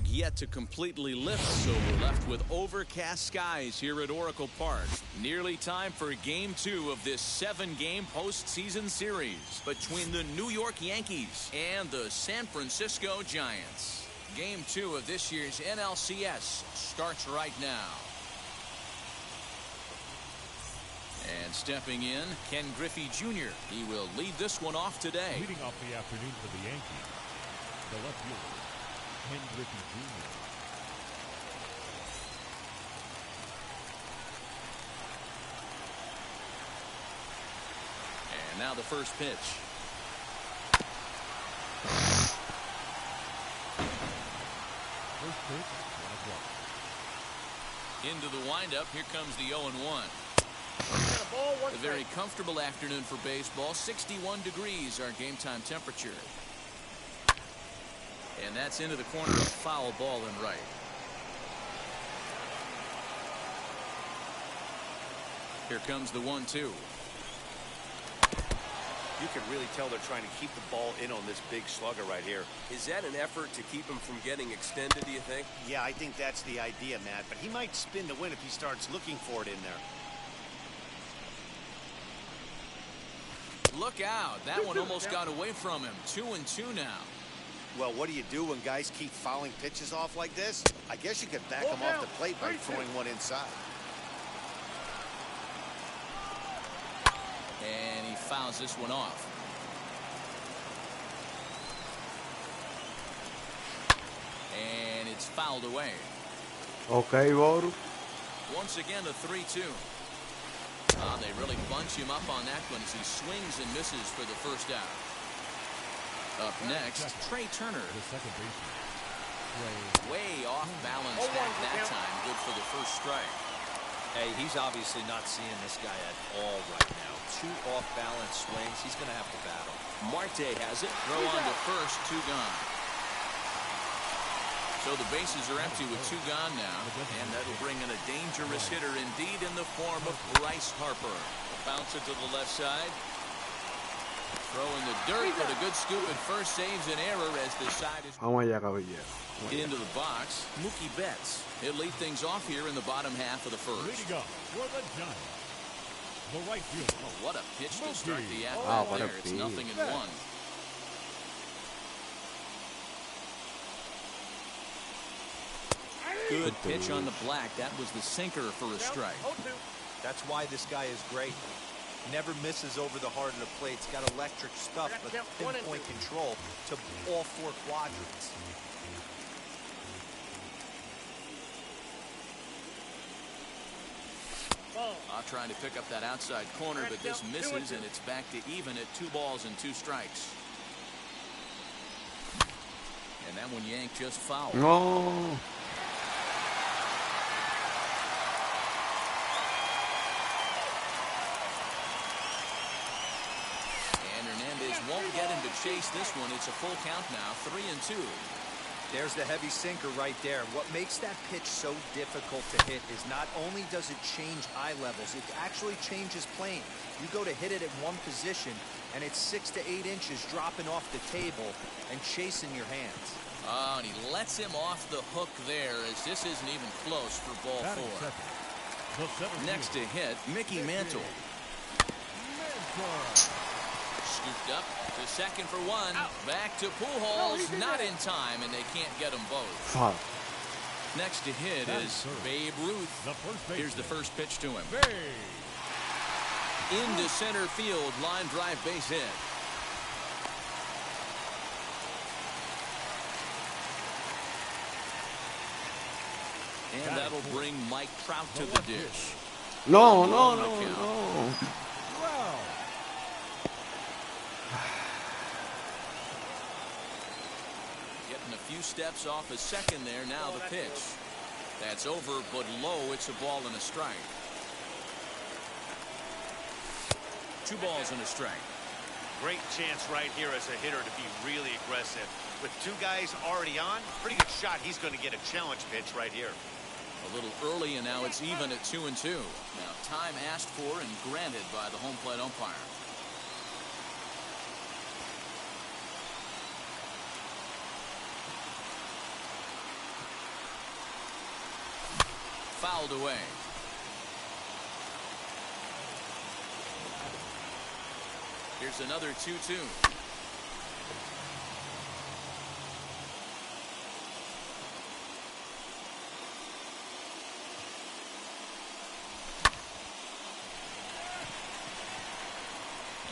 yet to completely lift, so we're left with overcast skies here at Oracle Park. Nearly time for Game 2 of this 7-game postseason series between the New York Yankees and the San Francisco Giants. Game 2 of this year's NLCS starts right now. And stepping in, Ken Griffey Jr. He will lead this one off today. Leading off the afternoon for the Yankees, the left fielder, Ken Griffey Jr. And now the first pitch. First pitch, 1 o'clock. Into the windup, here comes the 0-1. A very comfortable afternoon for baseball. 61 degrees our game time temperature. And that's into the corner, of foul ball and right. Here comes the 1-2. You can really tell they're trying to keep the ball in on this big slugger right here. Is that an effort to keep him from getting extended, do you think? Yeah, I think that's the idea, Matt. But he might spin to win if he starts looking for it in there. Look out. That one almost got away from him. 2-2 now. Well, what do you do when guys keep fouling pitches off like this? I guess you could back them off the plate by throwing one inside. And he fouls this one off. And it's fouled away. Okay, Boru. Once again, a 3-2. They really bunch him up on that one as he swings and misses for the first out. Up next, Trey Turner. The second baseman, Trey. Way off balance that time. Good for the first strike. Hey, he's obviously not seeing this guy at all right now. 2 off-balance swings. He's going to have to battle. Marte has it. Throw on to first. 2 gone. So the bases are empty with 2 gone now. And that'll bring in a dangerous hitter indeed in the form of Bryce Harper. Bounce it to the left side. Throw in the dirt, but a good scoop at first saves an error as the side is into the box. Mookie Betts. He'll lead things off here in the bottom half of the first. Leading up for the Giants, the right fielder. Oh, what a pitch to start the at-bat there. It's 0-1. Good pitch on the black. That was the sinker for a strike. That's why this guy is great. Never misses over the heart of the plate. He's got electric stuff, but pinpoint control to all 4 quadrants. Trying to pick up that outside corner, but this misses, and it's back to even at 2 balls and 2 strikes. And that one yanked just foul. No. Won't get him to chase this one. It's a full count now. 3-2. There's the heavy sinker right there. What makes that pitch so difficult to hit is not only does it change eye levels, it actually changes plane. You go to hit it at one position, and it's 6 to 8 inches dropping off the table and chasing your hands. Oh, and he lets him off the hook there as this isn't even close for ball 4. Next to hit, Mickey Mantle. Scooped up to second for 1. Back to Pujols, not in time, and they can't get them both. Next to hit is Babe Ruth. Here's the first pitch to him. Into center field, line drive base hit. And that'll bring Mike Trout to the dish. No. Getting a few steps off a second there. Now the pitch. That's over, but low. It's a ball and a strike. 2 balls and a strike. Great chance right here as a hitter to be really aggressive. With 2 guys already on, pretty good shot. He's going to get a challenge pitch right here. A little early, and now it's even at 2-2. Now time asked for and granted by the home plate umpire. fouled away. Here's another 2-2.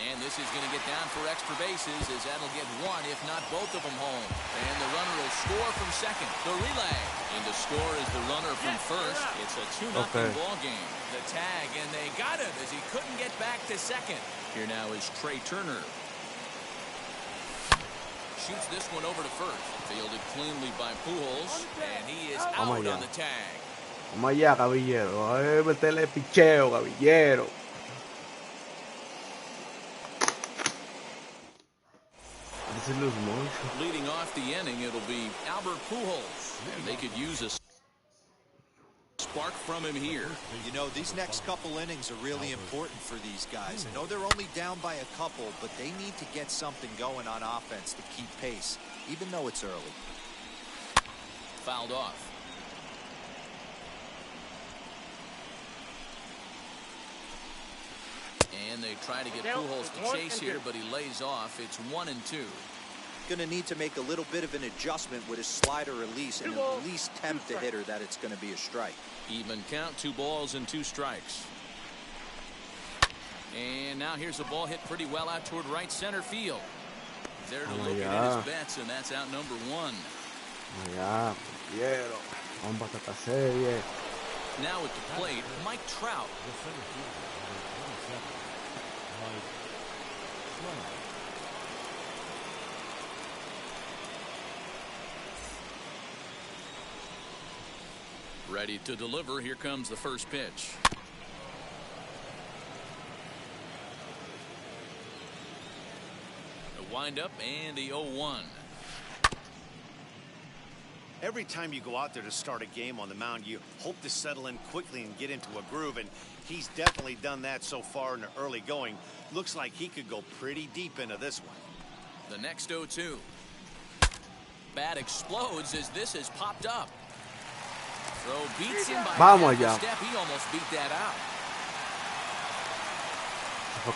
And this is going to get down for extra bases, as that'll get one, if not both of them home. And the runner will score from second. The relay. And the score is the runner from first. It's a 2-0 ball game. The tag, and they got him as he couldn't get back to second. Here now is Trey Turner. Shoots this one over to first. Fielded cleanly by Pujols, and he is out on the tag. Vamos allá, Caballero. Métele picheo, Caballero. Leading off the inning, it'll be Albert Pujols, and they could use a spark from him here. You know, these next couple innings are really important for these guys. I know they're only down by a couple, but they need to get something going on offense to keep pace, even though it's early. Fouled off. And they try to get Pujols to chase here, but he lays off. It's 1-2. Going to need to make a little bit of an adjustment with his slider release and at least tempt the hitter that it's going to be a strike. Even count, 2 balls and 2 strikes. And now here's a ball hit pretty well out toward right center field. There to look at his bets, and that's out number 1. Now at the plate, Mike Trout. Ready to deliver. Here comes the first pitch. The windup and the 0-1. Every time you go out there to start a game on the mound, you hope to settle in quickly and get into a groove, and he's definitely done that so far in the early going. Looks like he could go pretty deep into this one. The next 0-2. Bat explodes as this has popped up. Throw beats him by half a step. He almost beat that out.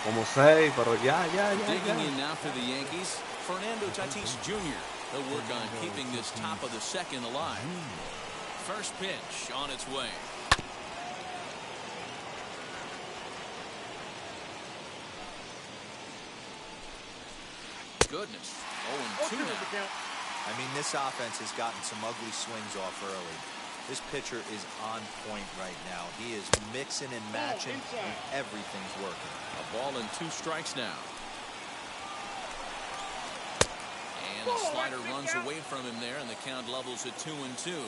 Como 6, pero ya. Digging in now for the Yankees, Fernando Tatis Jr. He'll work on keeping this top of the second alive. First pitch on its way. Goodness. 0-2 now. I mean, this offense has gotten some ugly swings off early. This pitcher is on point right now. He is mixing and matching, and everything's working. A ball and 2 strikes now. And the slider runs away from him there, and the count levels at 2-2.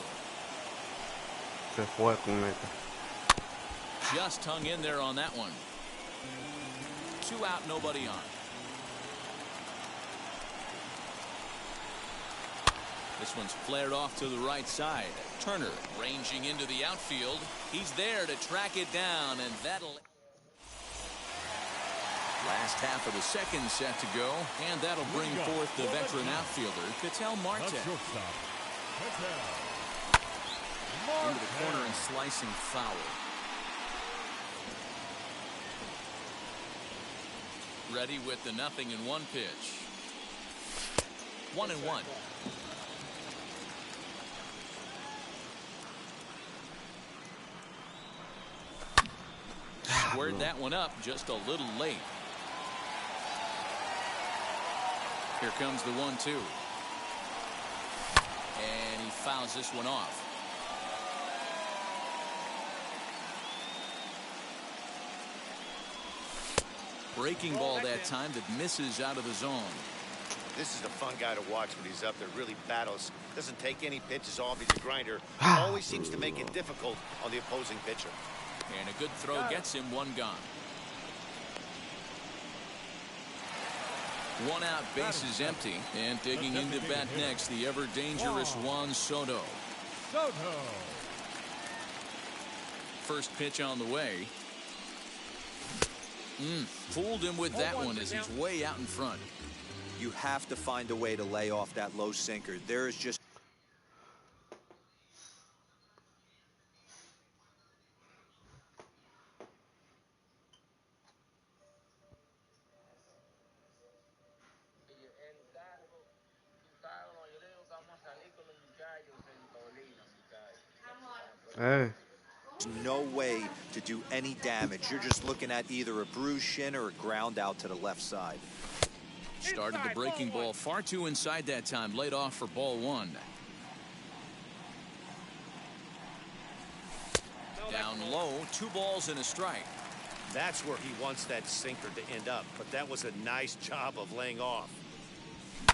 Se fue con esta. Just hung in there on that one. 2 out, nobody on. This one's flared off to the right side. Turner ranging into the outfield. He's there to track it down, and that'll... Last half of the second set to go, and that'll bring forth the veteran outfielder, Katel Martin. Into the corner and slicing foul. Ready with the 0-1 pitch. 1-1. Squared that one up just a little late. Here comes the 1-2. And he fouls this one off. Breaking ball that time that misses out of the zone. This is a fun guy to watch when he's up there. Really battles. Doesn't take any pitches off. He's a grinder. Always seems to make it difficult on the opposing pitcher. And a good throw gets him 1 gone. 1 out, bases empty. And digging into bat next, the ever dangerous Juan Soto. First pitch on the way. Fooled him with that one as he's way out in front. You have to find a way to lay off that low sinker. There is just way to do any damage. You're just looking at either a bruised shin or a ground out to the left side. Started the breaking ball far too inside that time. Laid off for ball one. Down low, 2 balls and a strike. That's where he wants that sinker to end up, but that was a nice job of laying off. A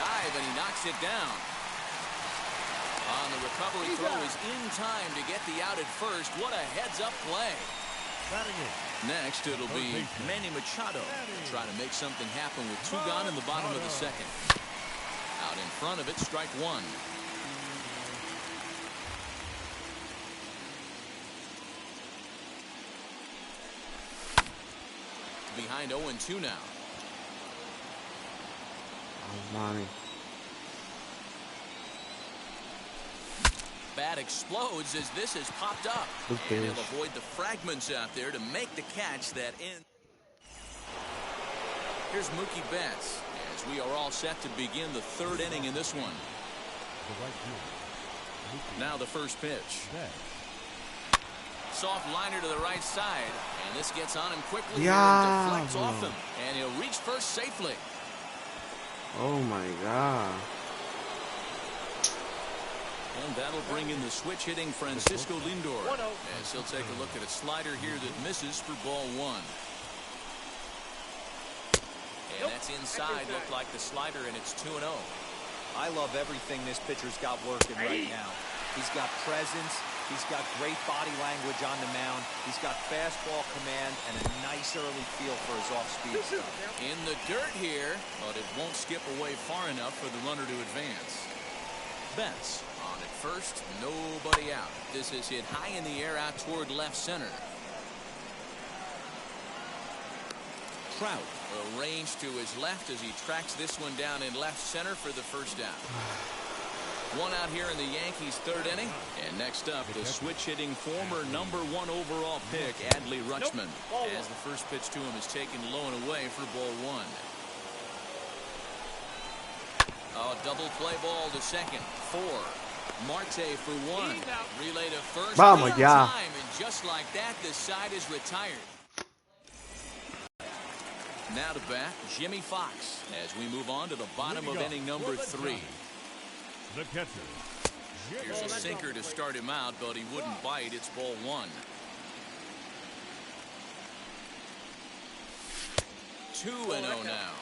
dive, and he knocks it down. On the recovery throw is in time to get the out at first. What a heads-up play. Next, it'll be Manny Machado. Try to make something happen with 2 gone in the bottom of the second. Out in front of it, strike 1. Behind 0-2 now. Oh, mommy. Bat explodes as this has popped up. And he'll avoid the fragments out there to make the catch that ends. Here's Mookie Betts as we are all set to begin the 3rd inning in this one. Now the first pitch. Soft liner to the right side, and this gets on him quickly here and deflects off him, and he'll reach first safely. Oh my God. And that'll bring in the switch hitting Francisco Lindor as he'll take a look at a slider here that misses for ball 1. And that's inside. Looked like the slider, and it's 2-0. I love everything this pitcher's got working right now. He's got presence. He's got great body language on the mound. He's got fastball command and a nice early feel for his off-speed stuff. In the dirt here, but it won't skip away far enough for the runner to advance. Betts on at first, nobody out. This is hit high in the air out toward left center. Trout arranged to his left as he tracks this one down in left center for the first down. One out here in the Yankees' 3rd inning. And next up, the switch-hitting former #1 overall pick, Adley Rutschman. As the first pitch to him is taken low and away for ball 1. A double play ball to second. 4. Marte for 1. Relay to first. Vamos ya. Time, and just like that, the side is retired. Now to bat, Jimmy Fox, as we move on to the bottom of inning number 3. The catcher. Here's a sinker to start him out, but he wouldn't bite. It's ball 1. 2-0 now.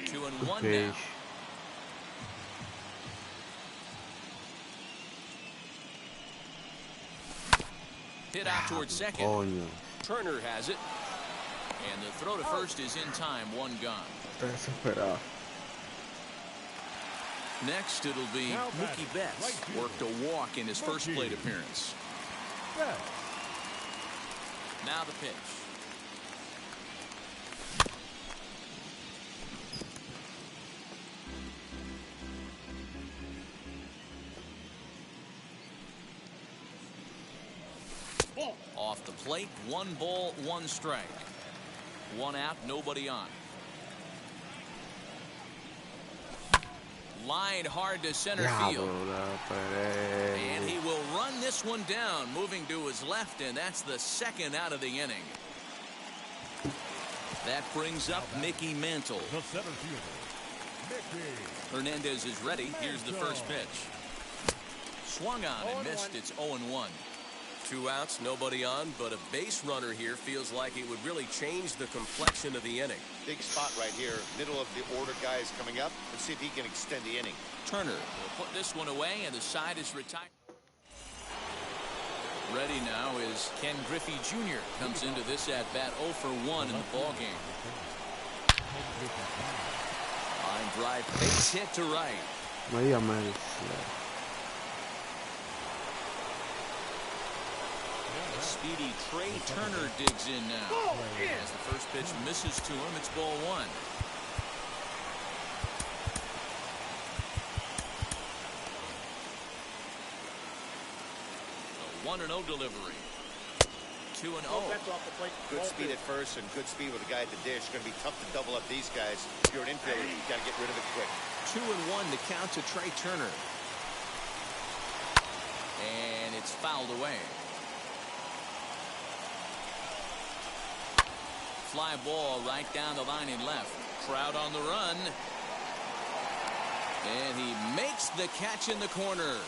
Two and one now. Hit out towards second. Oh, no. Turner has it. And the throw to first is in time. 1 gone. Next, it'll be Mookie Betts. Worked a walk in his first plate appearance. Now the pitch. Off the plate, 1 ball, 1 strike. 1 out, nobody on. Line hard to center field. And he will run this one down, moving to his left, and that's the 2nd out of the inning. That brings up Mickey Mantle. The center fielder, Hernandez is ready. Here's the first pitch. Swung on and missed. It's 0-1. 2 outs, nobody on, but a base runner here feels like it would really change the complexion of the inning. Big spot right here. Middle of the order guy is coming up. Let's see if he can extend the inning. Turner will put this one away, and the side is retired. Ready now is Ken Griffey Jr. Comes into this at bat 0 for 1 in the ball game. Line drive, base hit to right. The speedy Trey Turner digs in now. As the first pitch misses to him, it's ball 1. A 1-0 delivery. 2-0. Good speed at first and good speed with the guy at the dish. Going to be tough to double up these guys. If you're an infielder, you got to get rid of it quick. 2-1 to count to Trey Turner. And it's fouled away. Fly ball right down the line in left. Trout on the run. And he makes the catch in the corner.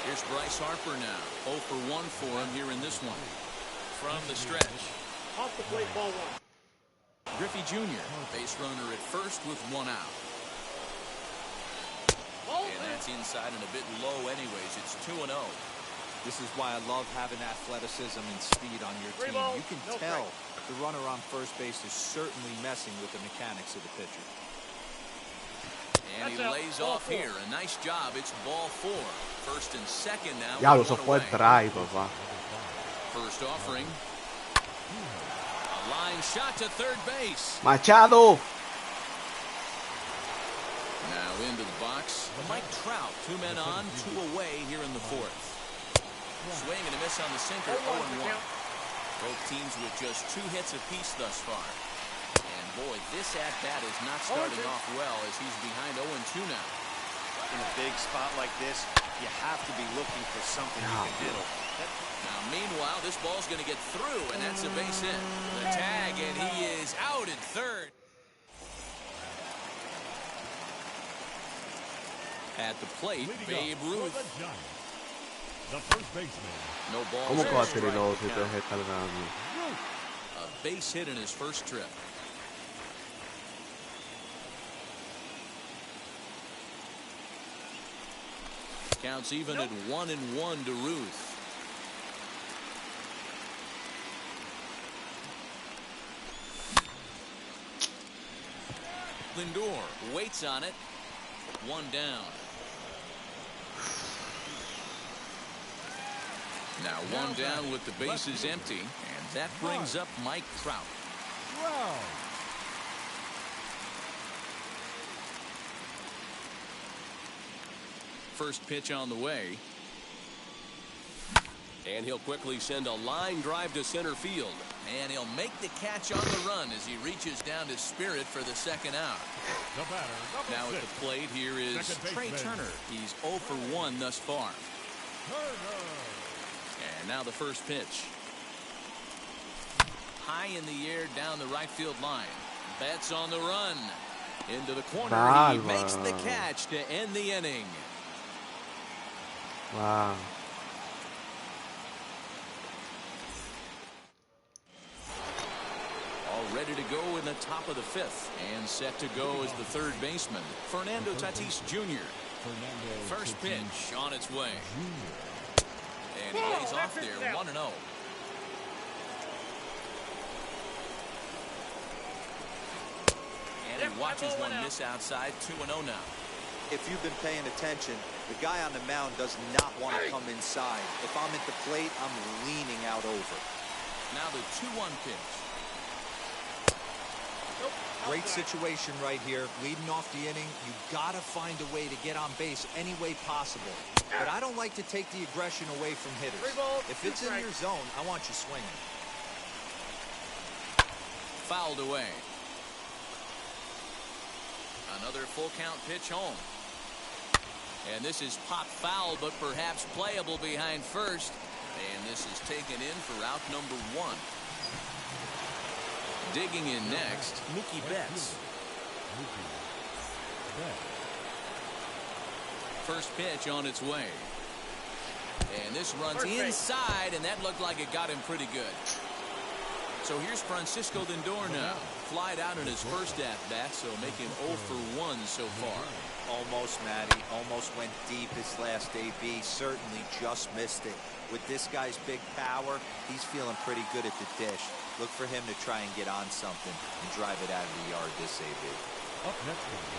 Here's Bryce Harper now. 0 for 1 for him here in this one. From the stretch. Off the plate, ball 1. Griffey Jr. base runner at first with 1 out. And that's inside and a bit low anyways. It's 2-0. This is why I love having athleticism and speed on your team. You can tell the runner on first base is certainly messing with the mechanics of the pitcher. And he lays off here. A nice job. It's ball 4. First and second now. Diablo, eso fue el try, papá. First offering. A line shot to third base. Machado. Now into the box. Mike Trout. 2 men on, 2 away here in the 4th. Swing and a miss on the sinker. 0-1. Both teams with just 2 hits apiece thus far. And boy, this at-bat is not starting off well as he's behind 0-2 now. In a big spot like this, you have to be looking for something you can diddle. Now, meanwhile, this ball's going to get through, and that's a base hit. The tag, and he is out at third. At the plate, Babe Ruth. The first baseman. No ball. ¿Cómo que va a ser el otro? Entonces está ganando. A base hit in his first trip. Counts even at 1-1 to Ruth. Lindor waits on it. 1 down. Now 1 down with the bases empty, and that brings up Mike Trout. Wow. First pitch on the way. And he'll quickly send a line drive to center field. And he'll make the catch on the run as he reaches down to Spirit for the second out. The batter, Now at the plate here is Trey Turner. He's 0 for 1 thus far. And now the first pitch. High in the air down the right field line. Betts on the run. Into the corner. He makes the catch to end the inning. Wow. All ready to go in the top of the 5th. And set to go as the third baseman, Fernando Tatis Jr. First pitch on its way. And he lays off there, 1-0. And he watches one miss outside, 2-0 now. If you've been paying attention, the guy on the mound does not want to come inside. If I'm at the plate, I'm leaning out over. Now the 2-1 pitch. Great situation right here. Leading off the inning, you gotta find a way to get on base any way possible. But I don't like to take the aggression away from hitters. If it's in your zone, I want you swinging. Fouled away. Another full count pitch home. And this is pop foul, but perhaps playable behind first. And this is taken in for out number 1. Digging in next, Mookie Betts. First pitch on its way. And this runs inside, and that looked like it got him pretty good. So here's Francisco Lindor now. Flied out in his first at-bat, so making 0 for 1 so far. Almost, Matty. Almost went deep his last AB. Certainly just missed it. With this guy's big power, he's feeling pretty good at the dish. Look for him to try and get on something and drive it out of the yard this AB.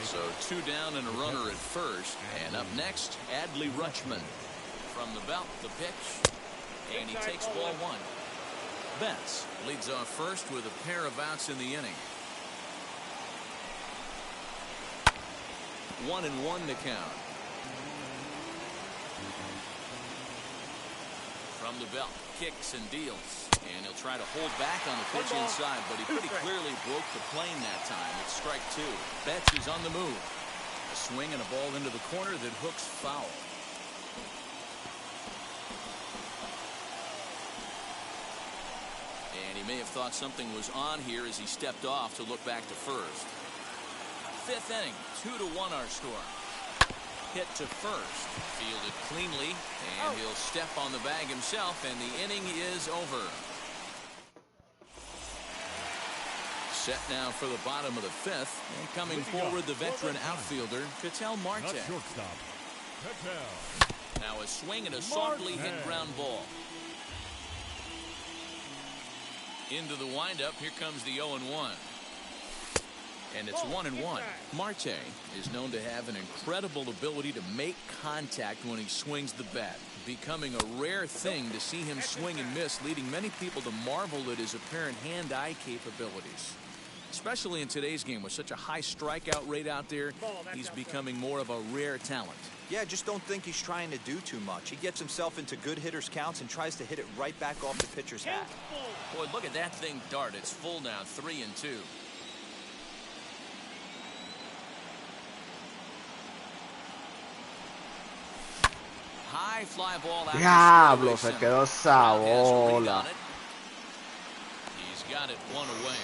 So 2 down and a runner at first. And up next, Adley Rutschman. From the belt, the pitch. And he takes ball 1. Betts leads off first with a pair of outs in the inning. 1-1 to count. From the belt, kicks and deals. And he'll try to hold back on the pitch inside, but he pretty clearly broke the plane that time. It's strike 2. Betts is on the move. A swing and a ball into the corner that hooks foul. And he may have thought something was on here as he stepped off to look back to first. 5th inning, 2-1 our score. Hit to first, fielded cleanly, and he'll step on the bag himself, and the inning is over. Set now for the bottom of the 5th, and coming forward the veteran outfielder Katel Martin. Now a swing and a softly hit ground ball. Into the windup, here comes the 0-1. And it's 1-1. Marte is known to have an incredible ability to make contact when he swings the bat, becoming a rare thing to see him swing and miss, leading many people to marvel at his apparent hand-eye capabilities. Especially in today's game with such a high strikeout rate out there, he's becoming more of a rare talent. Yeah, I just don't think he's trying to do too much. He gets himself into good hitters' counts and tries to hit it right back off the pitcher's hat. Boy, look at that thing dart. It's full now, 3-2. High fly ball out. Diablo, se quedó esa bola. He's got it one away.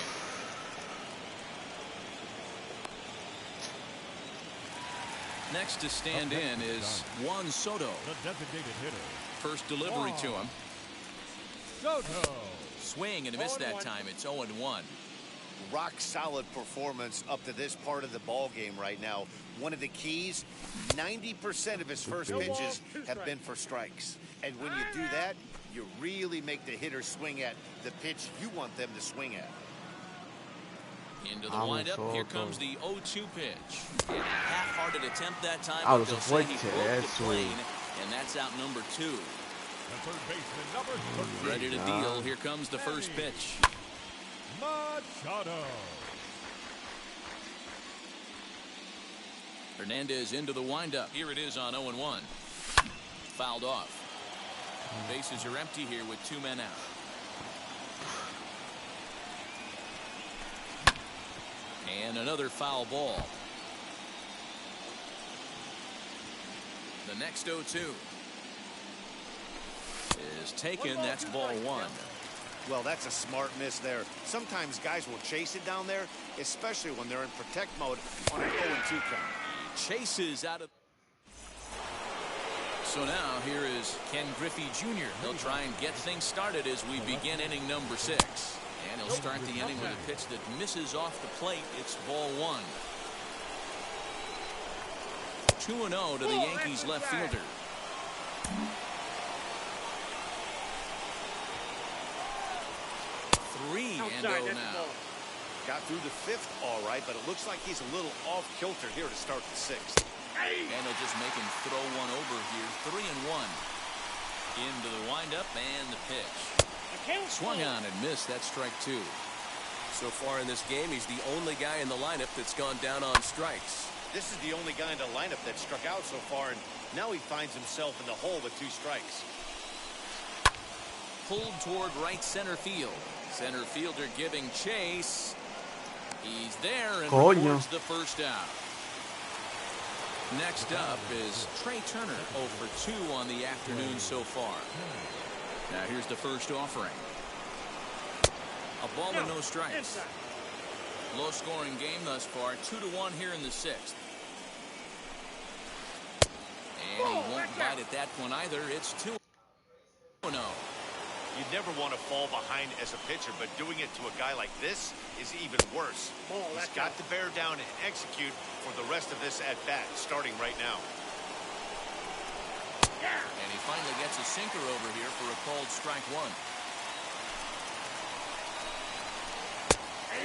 Next to stand in is Juan Soto. The designated hitter. First delivery to him. Soto. Swing and a miss that time. It's 0-1. Rock solid performance up to this part of the ball game right now. One of the keys, 90% of his first pitches have been for strikes. And when you do that, you really make the hitter swing at the pitch you want them to swing at. Into the windup, here comes the 0-2 pitch. And a half-hearted attempt that time. Vamos, They'll say he broke the plane, and that's out number 2. The third baseman, number 3. Ready to deal. Here comes the first pitch. Machado. Hernandez into the windup. Here it is on 0-1. Fouled off. Bases are empty here with 2 men out. And another foul ball. The next 0-2 is taken. That's ball 1. Well, that's a smart miss there. Sometimes guys will chase it down there, especially when they're in protect mode on an 0-2 count. He chases out of. So now here is Griffey Jr. He'll try and get things started as we begin inning number 6. And he'll start the inning with a pitch that misses off the plate. It's ball 1. 2-0 to the Yankees left fielder. Three and 0 now. Got through the 5th all right, but it looks like he's a little off kilter here to start the 6th. And they'll just make him throw one over here. 3-1. Into the windup and the pitch. Swung on and missed. That's strike 2. So far in this game, he's the only guy in the lineup that's gone down on strikes. This is the only guy in the lineup that struck out so far, and now he finds himself in the hole with 2 strikes. Pulled toward right center field. Center fielder giving chase. He's there and records the first out. Next up is Trey Turner, 0 for 2 on the afternoon so far. Now here's the first offering. A ball and no strikes. Low scoring game thus far. 2-1 here in the 6th. And he won't bite at that one either. It's 2-0. You never want to fall behind as a pitcher, but doing it to a guy like this is even worse. He's got to bear down and execute for the rest of this at-bat, starting right now. And he finally gets a sinker over here for a called strike 1.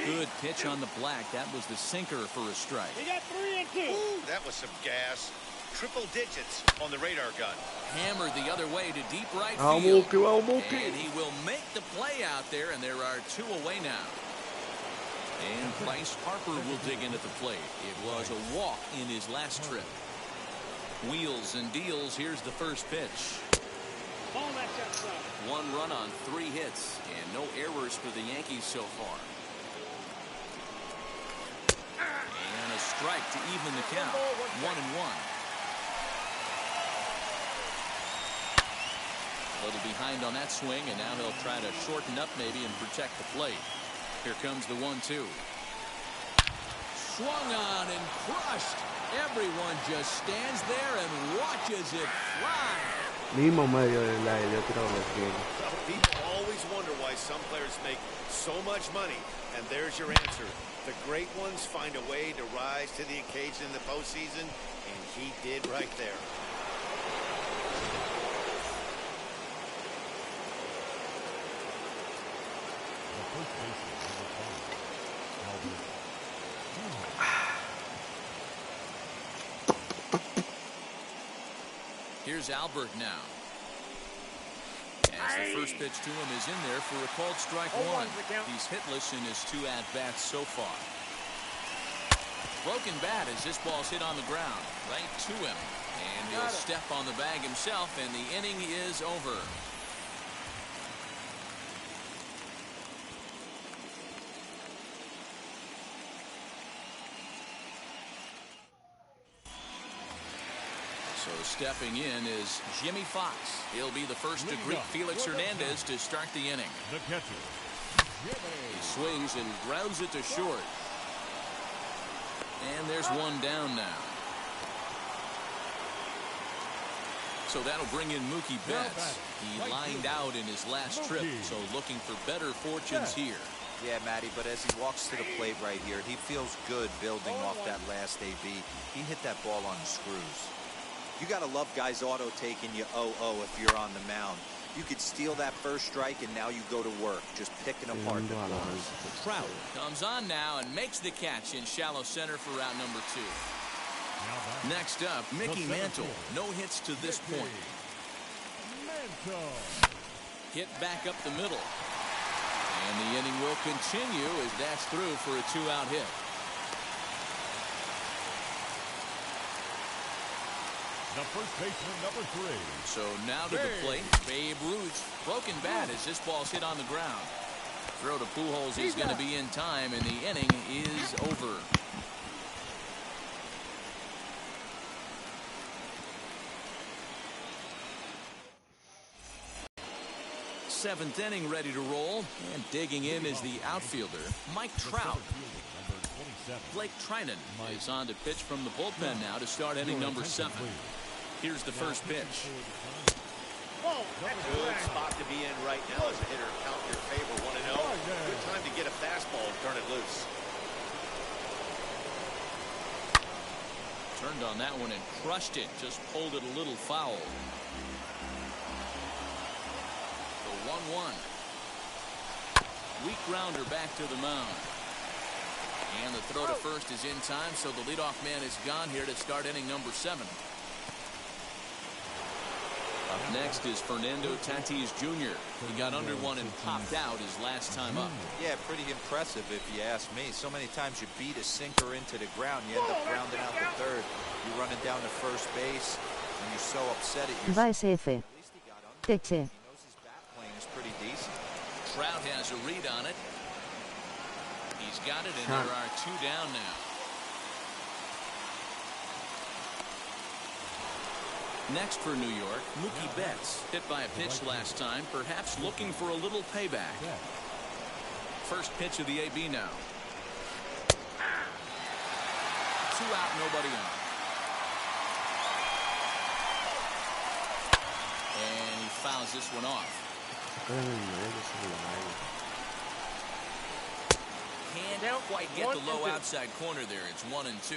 Good pitch on the black. That was the sinker for a strike. He got 3 and 2. Ooh, that was some gas. Triple digits on the radar gun. Hammered the other way to deep right field. And he will make the play out there, and there are 2 away now. And Bryce Harper will dig in at the plate. It was a walk in his last trip. Wheels and deals. Here's the first pitch. Ball that's outside. 1 run on 3 hits and no errors for the Yankees so far. And a strike to even the count. 1-1. A little behind on that swing, and now he'll try to shorten up maybe and protect the plate. Here comes the 1-2. Swung on and crushed. Everyone just stands there and watches it fly. Mismo medio del aire, yo creo que tiene. People always wonder why some players make so much money, and there's your answer. The great ones find a way to rise to the occasion in the postseason, and he did right there. Here's Albert now. As the first pitch to him is in there for a called strike 1. He's hitless in his 2 at-bats so far. Broken bat as this ball's hit on the ground. Right to him. And he'll step on the bag himself, and the inning is over. So stepping in is Jimmy Fox. He'll be the first to greet Felix Hernandez to start the inning. The catcher, He swings and grounds it to short. And there's 1 down now. So that'll bring in Mookie Betts. He lined out in his last trip, so looking for better fortunes here. Yeah, Matty, but as he walks to the plate right here, he feels good building off that last AB. He hit that ball on the screws. You got to love guys auto-taking you 0-0 if you're on the mound. You could steal that first strike, and now you go to work, just picking apart the balls. Trout comes on now and makes the catch in shallow center for route number 2. Next up, Mickey Mantle. No hits to this point. Hit back up the middle. And the inning will continue as that's through for a 2-out hit. the first baseman, number 3. So now to the plate, Babe Ruth. Broken bat as this ball's hit on the ground. Throw to Pujols is going to be in time, and the inning is over. Seventh inning ready to roll, and digging in is the outfielder, Mike Trout. Blake Trinan is on to pitch from the bullpen now to start inning number 7. Here's the first pitch. Good spot to be in right now as a hitter. Count your favor, 1-0. Good time to get a fastball and turn it loose. Turned on that one and crushed it. Just pulled it a little foul. The 1-1. Weak grounder back to the mound. And the throw to first is in time, so the leadoff man is gone here to start inning number 7. Up next is Fernando Tatis Jr. He got under one and popped out his last time up. Yeah, pretty impressive if you ask me. So many times you beat a sinker into the ground, you end up grounding out the third. You're running down to first base, and you're so upset at yourself. SF. Teche. He knows his bat playing is pretty decent. Trout has a read on it. He's got it, and there are 2 down now. Next for New York, Mookie Betts. Hit by a pitch last time, perhaps looking for a little payback. First pitch of the AB now. 2 out, nobody on. And he fouls this one off. Can't quite get the low outside corner there. It's 1-2.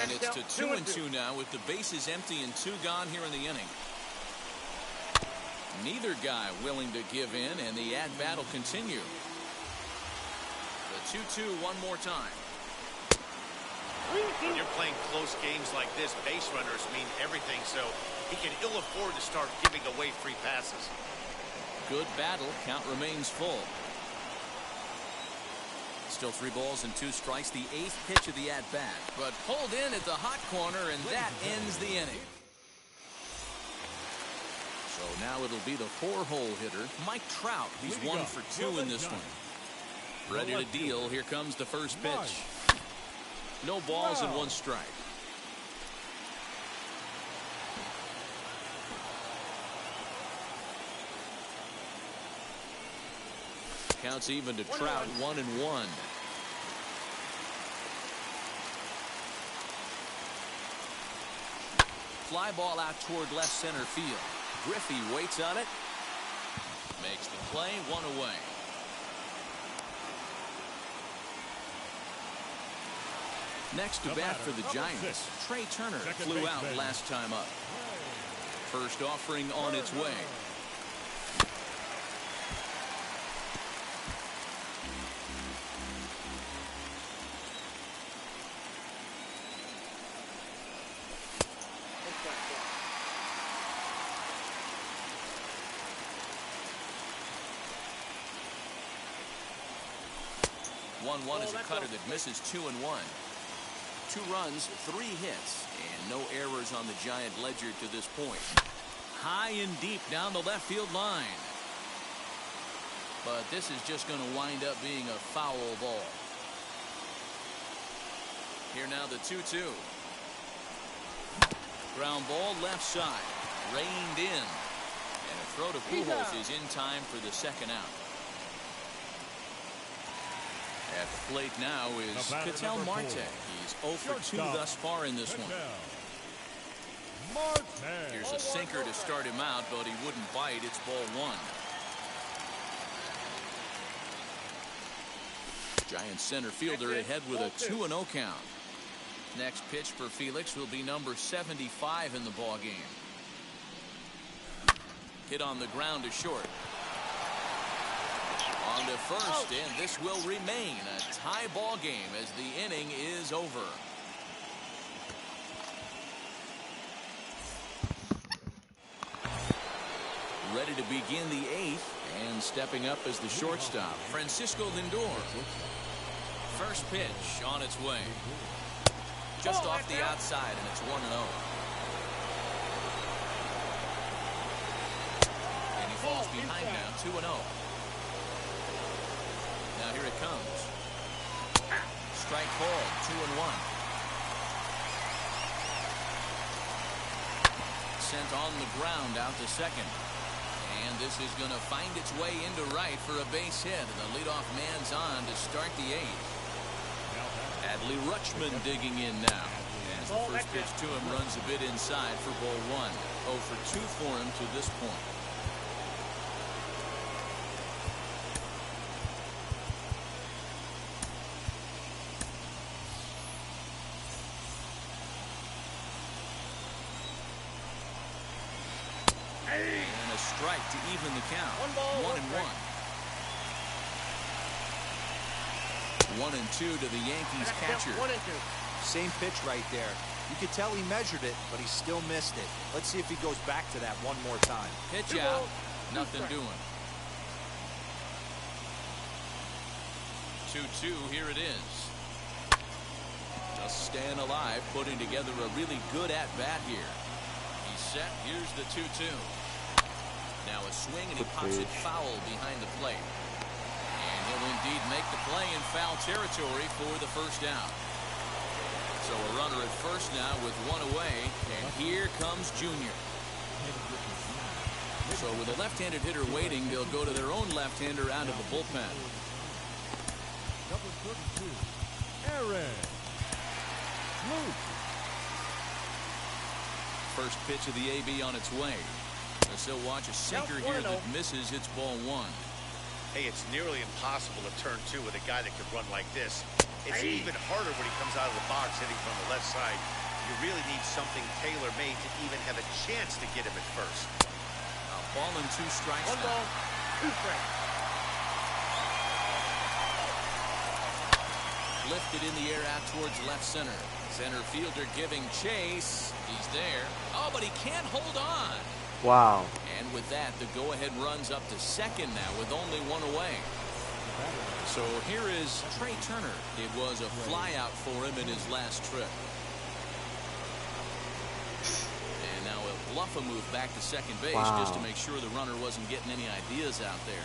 And it's to 2-2 now with the bases empty and 2 gone here in the inning. Neither guy willing to give in, and the at-bat will continue. The 2-2 one more time. When you're playing close games like this, base runners mean everything, so he can ill afford to start giving away free passes. Good battle. Count remains full. Still 3 balls and 2 strikes. The 8th pitch of the at-bat. But pulled in at the hot corner, and that ends the inning. So now it'll be the 4-hole hitter, Mike Trout. He's 1 for 2 in this one. Ready to deal. Here comes the first pitch. No balls and 1 strike. Counts even to Trout, 1-1. Fly ball out toward left center field. Griffey waits on it. Makes the play, 1 away. Next to bat for the Giants, Trey Turner flew out last time up. First offering on its way. One is a cutter that misses 2-1. 2 runs, 3 hits, and no errors on the Giant ledger to this point. High and deep down the left field line. But this is just going to wind up being a foul ball. Here now the 2-2. Ground ball left side. Reined in. And a throw to Pujols is in time for the second out. At the plate now is Katel Martin. He's 0 for 2 thus far in this one. Here's a sinker to start him out, but he wouldn't bite. It's ball 1. Giant center fielder ahead with a 2-0 count. Next pitch for Felix will be number 75 in the ball game. Hit on the ground to short. On to first, and this will remain a tie ball game as the inning is over. Ready to begin the 8th, and stepping up as the shortstop, Francisco Lindor. First pitch on its way. Just off the outside, and it's 1-0. And he falls behind now, 2-0. Now here it comes. Strike called, 2-1. Sent on the ground out to second. And this is going to find its way into right for a base hit. And the leadoff man's on to start the 8th. Adley Rutschman digging in now. As the first pitch to him runs a bit inside for ball 1. 0 for 2 for him to this point. And a strike to even the count. 1-1. 1-2 to the Yankees catcher. Same pitch right there. You could tell he measured it, but he still missed it. Let's see if he goes back to that one more time. Pitch out. Nothing doing. 2-2. Here it is. Just staying alive, putting together a really good at-bat here. He's set. Here's the 2-2. Now a swing, and he pops it foul behind the plate. And he'll indeed make the play in foul territory for the first out. So a runner at first now with 1 away, and here comes Jr. So with a left-handed hitter waiting, they'll go to their own left-hander out of the bullpen. Number 32, Aaron. Ruth. First pitch of the AB on its way. As they'll watch a sinker here that misses. It's ball 1. Hey, it's nearly impossible to turn 2 with a guy that can run like this. It's even harder when he comes out of the box hitting from the left side. You really need something tailor-made to even have a chance to get him at first. A ball and 2 strikes. 1 ball, 2 strikes. Lifted in the air out towards left center. Center fielder giving chase. He's there. Oh, but he can't hold on. Wow. And with that, the go-ahead runs up to second now with only 1 away. So here is Trey Turner. It was a flyout for him in his last trip. And now a bluff alpha move back to second base just to make sure the runner wasn't getting any ideas out there.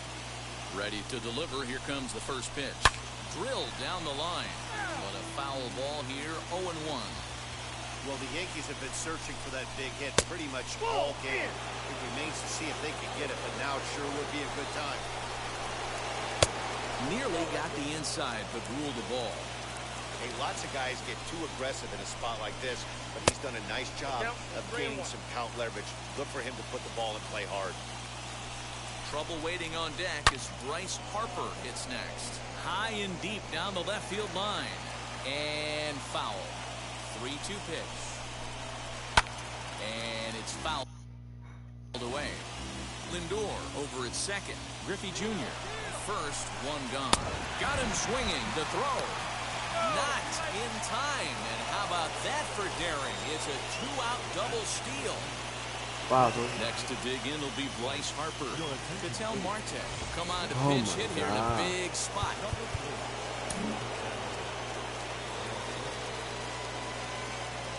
Ready to deliver. Here comes the first pitch. Drilled down the line. But a foul ball here. 0-1. Well, the Yankees have been searching for that big hit pretty much all game. It remains to see if they can get it, but now it sure would be a good time. Nearly got the inside, but ruled the ball. Hey, lots of guys get too aggressive in a spot like this, but he's done a nice job of gaining some count leverage. Look for him to put the ball and play hard. Trouble waiting on deck as Bryce Harper hits next. High and deep down the left field line. And foul. 3-2 pitch. And it's fouled away. Lindor over at second. Griffey Jr. First, one gone. Got him swinging. The throw. Not in time. And how about that for daring? It's a 2-out double steal. Wow. Next to dig in will be Bryce Harper. Katel Martin come on to pinch hit here in a big spot.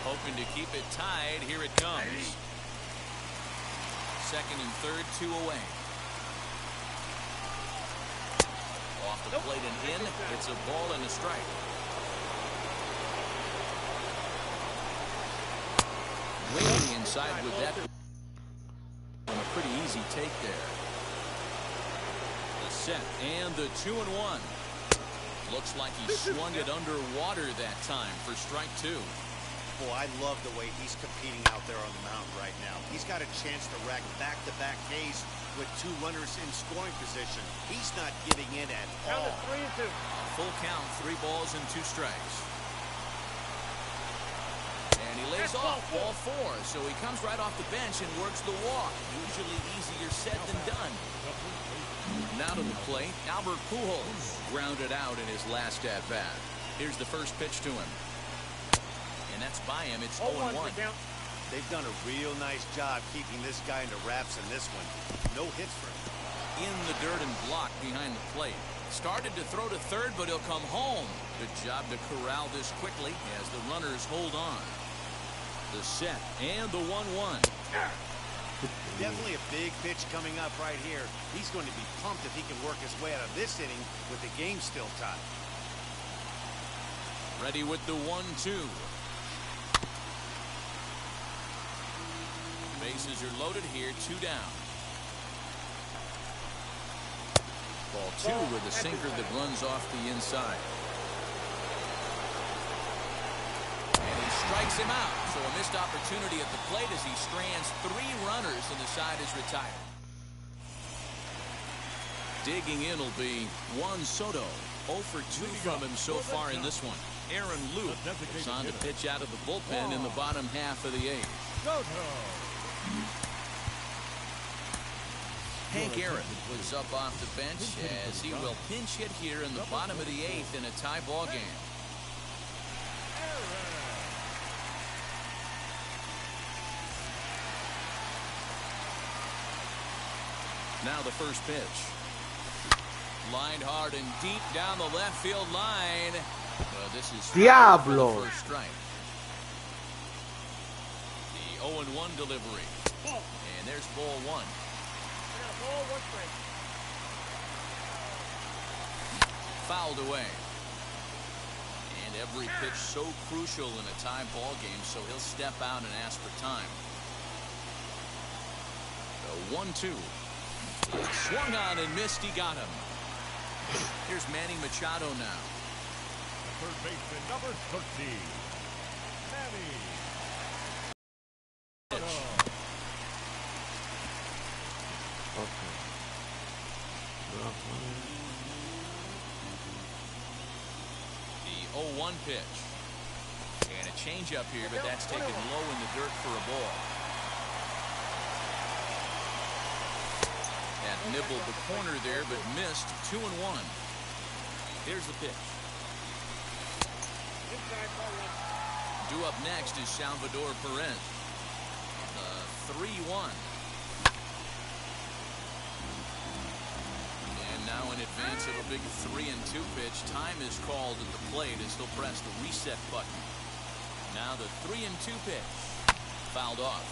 Hoping to keep it tied. Here it comes. Second and third, 2 away. Off the plate and in. It's a ball and a strike. Waiting inside with that. A pretty easy take there. The set and the 2-1. Looks like he swung it underwater that time for strike 2. Boy, I love the way he's competing out there on the mound right now. He's got a chance to rack back-to-back Ks with 2 runners in scoring position. He's not giving in at all. Count it 3-2. Full count, 3 balls and 2 strikes. And he lays off ball 4, so he comes right off the bench and works the walk. Usually easier said than done. Now to the plate, Albert Pujols grounded out in his last at-bat. Here's the first pitch to him. And that's by him. It's 0-1. They've done a real nice job keeping this guy into wraps in this one. No hits for him. In the dirt and blocked behind the plate. Started to throw to third, but he'll come home. Good job to corral this quickly as the runners hold on. The set and the 1-1. Definitely a big pitch coming up right here. He's going to be pumped if he can work his way out of this inning with the game still tied. Ready with the 1-2. Bases are loaded here, 2 down. Ball 2 with a sinker that runs off the inside. And he strikes him out. So a missed opportunity at the plate as he strands 3 runners and the side is retired. Digging in will be Juan Soto. 0 for 2 from him so far in this one. Aaron Luke is on to pitch out of the bullpen in the bottom half of the 8th. Hank Aaron is up off the bench as he will pinch hit here in the bottom of the 8th in a tie ball game. Now the first pitch. Lined hard and deep down the left field line. This is Diablo. The first strike. The 0-1 delivery. And there's ball 1. Fouled away. And every pitch so crucial in a tie ball game, so he'll step out and ask for time. The 1-2. Swung on and missed. He got him. Here's Manny Machado now. Third baseman, number 13. Manny. The 0-1 pitch. And a changeup here, but that's taken low in the dirt for a ball. That nibbled the corner there, but missed. 2-1. Here's the pitch. Due up next is Salvador Perez. The 3-1. And now in advance of a big 3-2 pitch, time is called at the plate as he'll press the reset button. Now the 3-2 pitch. Fouled off.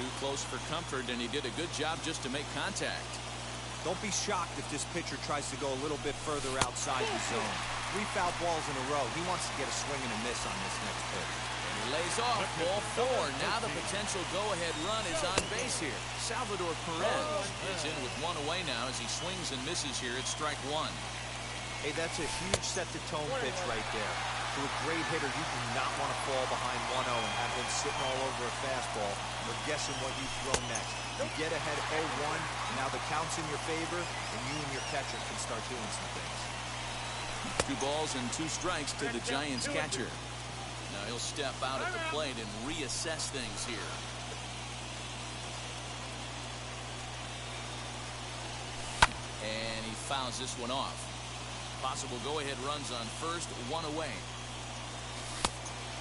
Too close for comfort, and he did a good job just to make contact. Don't be shocked if this pitcher tries to go a little bit further outside the zone. 3 foul balls in a row. He wants to get a swing and a miss on this next pitch. And he lays off ball 4. Now the potential go-ahead run is on base here. Salvador Perez is in with 1 away now as he swings and misses here at strike 1. Hey, that's a huge set-the-tone pitch right there. To a great hitter, you do not want to fall behind 1-0 and have him sitting all over a fastball or guessing what you throw next. You get ahead 0-1, and now the count's in your favor, and you and your catcher can start doing some things. 2 balls and 2 strikes to the Giants catcher. Now he'll step out at the plate and reassess things here. And he fouls this one off. Possible go-ahead runs on first, 1 away.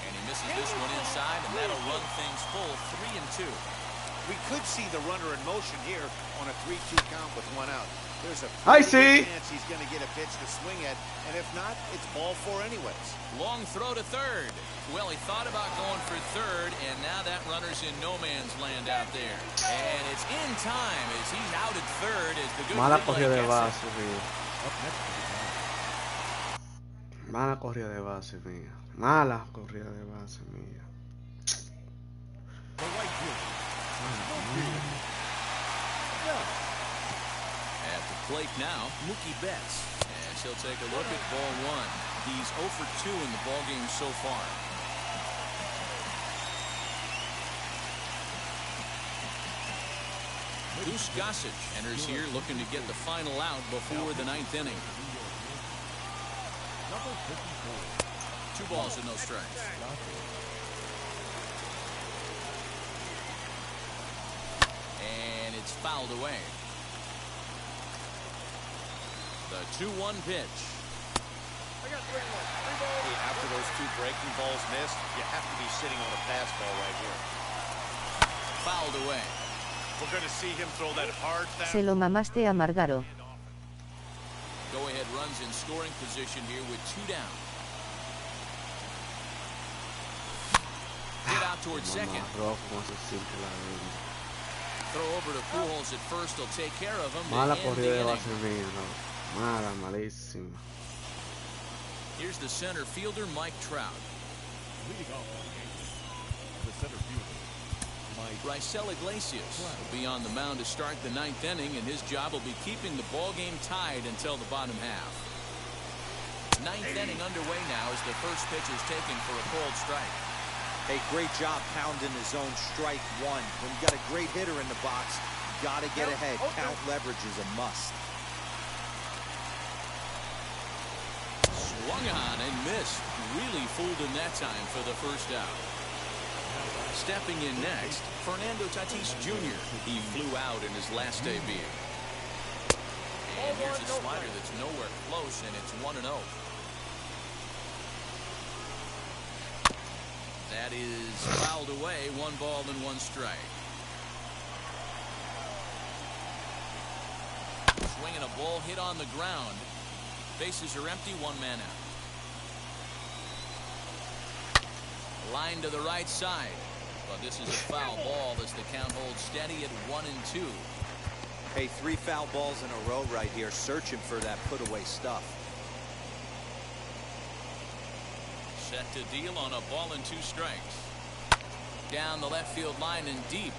And he misses this one inside, and that'll run things full, 3-2. We could see the runner in motion here on a 3-2 count with 1 out. There's a chance he's going to get a pitch to swing at, and if not, it's ball 4 anyways. Long throw to third. Well, he thought about going for third, and now that runner's in no man's land out there. And it's in time as he's out at third as the good Mala relay corrida de gets base, it. mío. Mala corrida de base, mía. Mala corrida de base, mía. At the plate now, Mookie Betts. And he'll take a look at ball 1. He's 0 for 2 in the ballgame so far. Goose Gossage enters here looking to get the final out before the 9th inning. 2 balls and no strikes. And it's fouled away. The 2-1 pitch. Hey, after those 2 breaking balls missed, you have to be sitting on a fastball right here. Fouled away. We're going to see him throw that hard fastball. Se lo mamaste a Margaro. Go-ahead runs in scoring position here with 2 down. Get out towards second. Throw over to Pujols at first. He'll take care of him. Mala corrida de base, mía. Mala, malísima. Here's the center fielder, Mike Trout. Leading off the game, the center fielder, Raisel Iglesias will be on the mound to start the 9th inning, and his job will be keeping the ball game tied until the bottom half. 9th inning underway now as the first pitch is taken for a called strike. Hey, great job pounding the zone strike 1. When you got a great hitter in the box, you got to get ahead. Count leverage is a must. Swung on and missed. Really fooled him that time for the first out. Stepping in next, Fernando Tatis Jr. He flew out in his last debut. And here's a slider that's nowhere close, and it's 1-0. That is fouled away. 1 ball and 1 strike. Swinging a ball hit on the ground. Bases are empty. 1 man out. Line to the right side. But this is a foul ball as the count holds steady at 1-2. Hey, 3 foul balls in a row right here, searching for that put-away stuff. Set to deal on a ball and 2 strikes. Down the left field line and deep.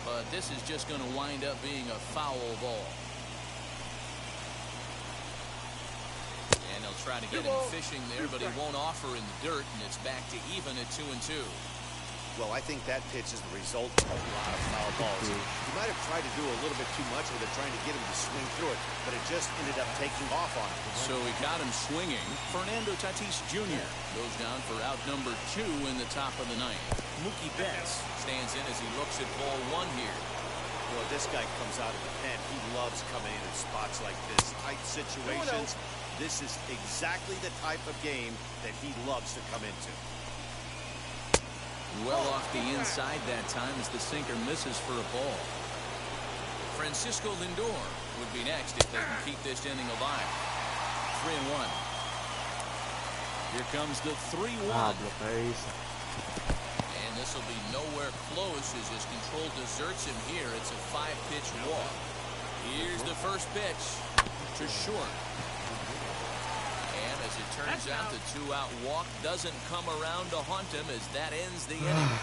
But this is just going to wind up being a foul ball. And they'll try to get him fishing there, but he won't offer in the dirt, and it's back to even at 2-2. Well, I think that pitch is the result of a lot of foul balls. He might have tried to do a little bit too much with it, trying to get him to swing through it, but it just ended up taking off on him. So he got him swinging. Fernando Tatis Jr. goes down for out number 2 in the top of the 9th. Mookie Betts stands in as he looks at ball 1 here. Well, this guy comes out of the pen. He loves coming in spots like this, tight situations. This is exactly the type of game that he loves to come into. Well off the inside that time as the sinker misses for a ball. Francisco Lindor would be next if they can keep this inning alive. 3-1. Here comes the 3-1. And this will be nowhere close as his control deserts him here. It's a 5-pitch walk. Here's the first pitch to short. And as it turns out, the 2-out walk doesn't come around to haunt him as that ends the inning.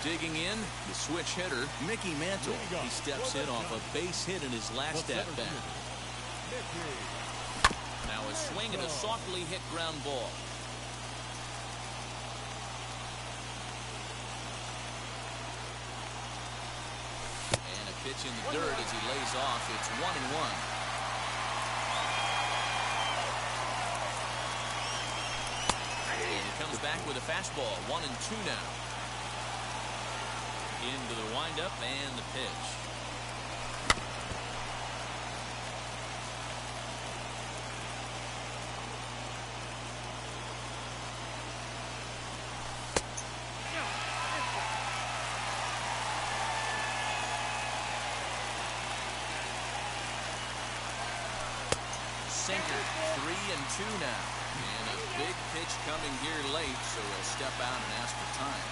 Digging in, the switch hitter, Mickey Mantle. He steps in off a base hit in his last at-bat. Now a swing and a softly hit ground ball. And a pitch in the dirt as he lays off. It's 1-1. And he comes back with a fastball. 1-2 now. Into the windup and the pitch. Sinker, 3-2 now. And a big pitch coming here late, so he'll step out and ask for time.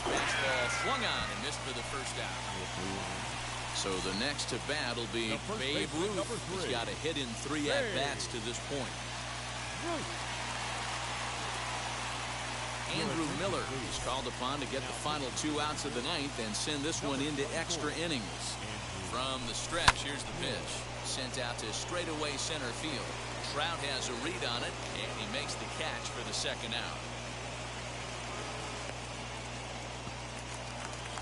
Fastball swung on and missed for the first out. So the next to bat will be Babe Ruth. He's got a hit in 3 at-bats to this point. Andrew Miller is called upon to get the final 2 outs of the 9th and send this one into extra innings. From the stretch, here's the pitch. Sent out to straightaway center field. Trout has a read on it, and he makes the catch for the second out.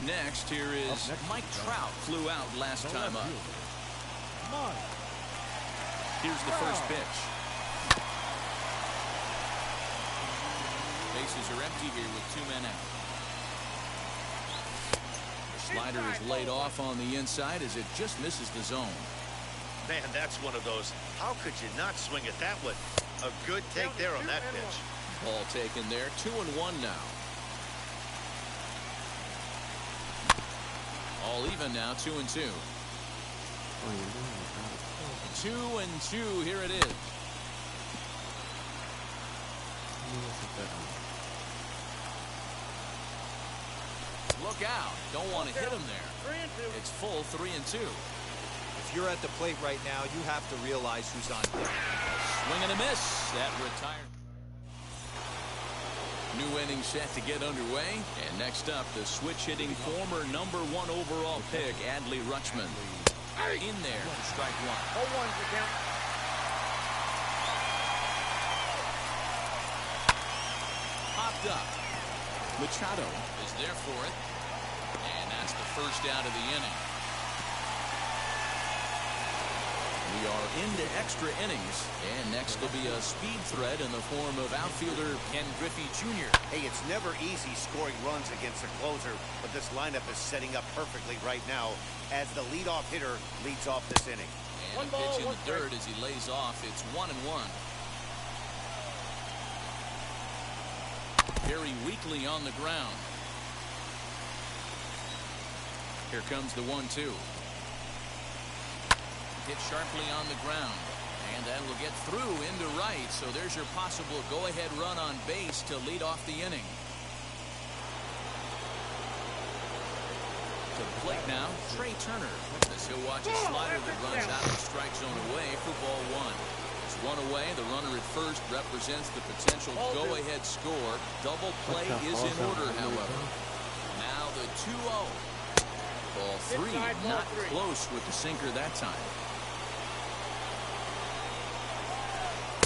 Next, here is Mike Trout. Flew out last time up. Here's the first pitch. Bases are empty here with 2 men out. The slider is laid off on the inside as it just misses the zone. Man, that's one of those. How could you not swing at that one? A good take there on that pitch. Ball taken there. 2-1 now. All even now, 2-2. 2-2, here it is. Look out. Don't want to hit him there. It's full 3-2. If you're at the plate right now, you have to realize who's on deck. Swing and a miss. That retired. New inning set to get underway. And next up, the switch-hitting former #1 overall pick, Adley Rutschman. In there for strike 1. 0-1 to count. Popped up. Machado is there for it. And that's the first out of the inning. We are into extra innings, and next will be a speed threat in the form of outfielder Ken Griffey Jr. Hey, it's never easy scoring runs against a closer, but this lineup is setting up perfectly right now as the leadoff hitter leads off this inning. And a pitch in the dirt as he lays off. It's 1-1. Very weakly on the ground. Here comes the 1-2. Hit sharply on the ground. And that will get through into right. So there's your possible go-ahead run on base to lead off the inning. To the plate now, Trey Turner. As he'll watch a slider that runs out of the strike zone away for ball 1. It's 1 away. The runner at first represents the potential go-ahead score. Double play is in order, however. Now the 2-0. Ball 3, not close with the sinker that time.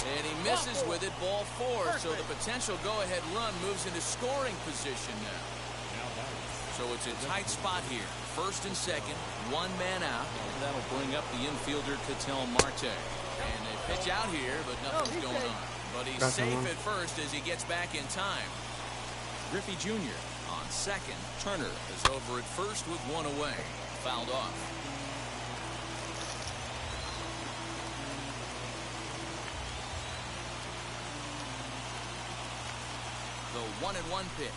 And he misses with it, ball 4. So the potential go-ahead run moves into scoring position now. So it's a tight spot here. First and second, 1 man out. And that'll bring up the infielder Katel Martin. And they pitch out here, but nothing's going on. But he's safe at first as he gets back in time. Griffey Jr. on second. Turner is over at first with 1 away. Fouled off. The 1-1 pitch.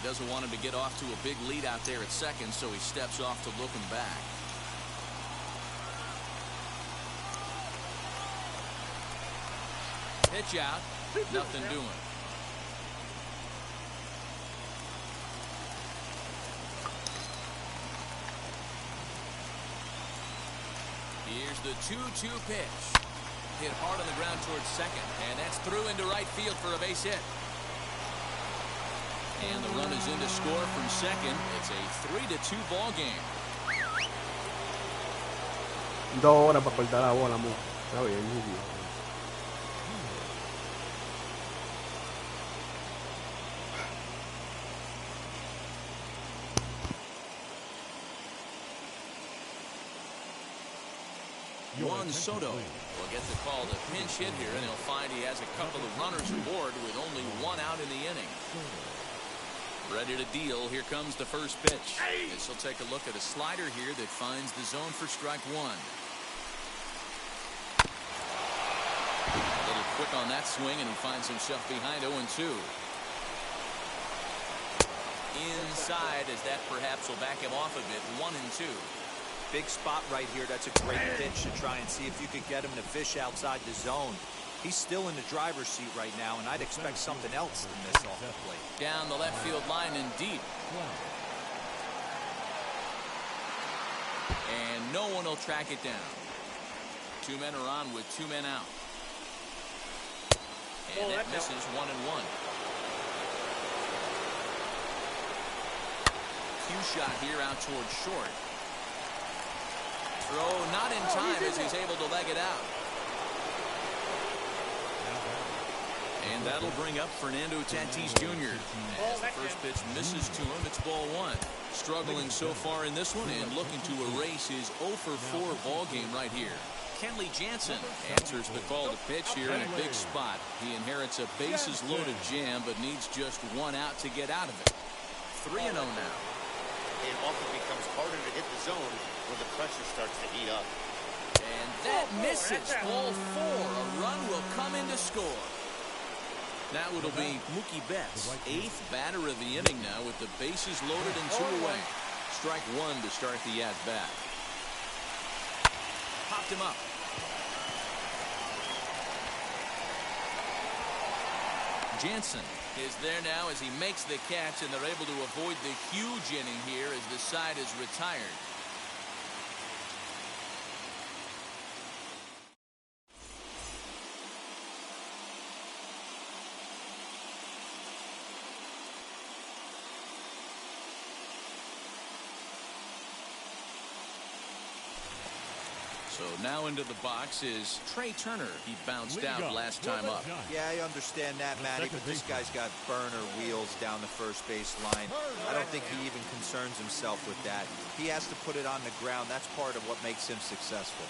doesn't want him to get off to a big lead out there at second, so he steps off to look him back. Pitch out. Nothing doing. Here's the 2-2 pitch. Hit hard on the ground towards second, and that's through into right field for a base hit. And the run is in to score from second. It's a 3-2 ball game. 2 horas para cortar la bola, amor. Está bien, muy bien. Juan Soto will get the call to pinch hit here, and he'll find he has a couple of runners aboard with only 1 out in the inning. Ready to deal. Here comes the first pitch. This will take a look at a slider here that finds the zone for strike 1. A little quick on that swing, and he finds himself behind 0-2. Inside, as that perhaps will back him off a bit. 1-2. Big spot right here. That's a great pitch to try and see if you could get him to fish outside the zone. He's still in the driver's seat right now, and I'd expect something else to miss off the plate. Down the left field line and deep. And no one will track it down. 2 men are on with 2 men out. And that misses 1-1. Cue shot here out towards short. Throw not in time as he's able to leg it out. And that'll bring up Fernando Tatis Jr. As the first pitch misses to him, it's ball 1. Struggling so far in this one and looking to erase his 0-for-4 ball game right here. Kenley Jansen answers the call to pitch here in a big spot. He inherits a bases-loaded jam, but needs just 1 out to get out of it. 3-0 now. It often becomes harder to hit the zone when the pressure starts to heat up. And that misses. Ball 4. A run will come in to score. Now it'll be Mookie Betts, 8th batter of the inning now with the bases loaded and 2 away. Strike 1 to start the at-bat. Popped him up. Jansen is there now as he makes the catch, and they're able to avoid the huge inning here as the side is retired. So now into the box is Trey Turner. He bounced out last time up. Yeah, I understand that, Matty, but this guy's got burner wheels down the first base line. I don't think he even concerns himself with that. He has to put it on the ground. That's part of what makes him successful.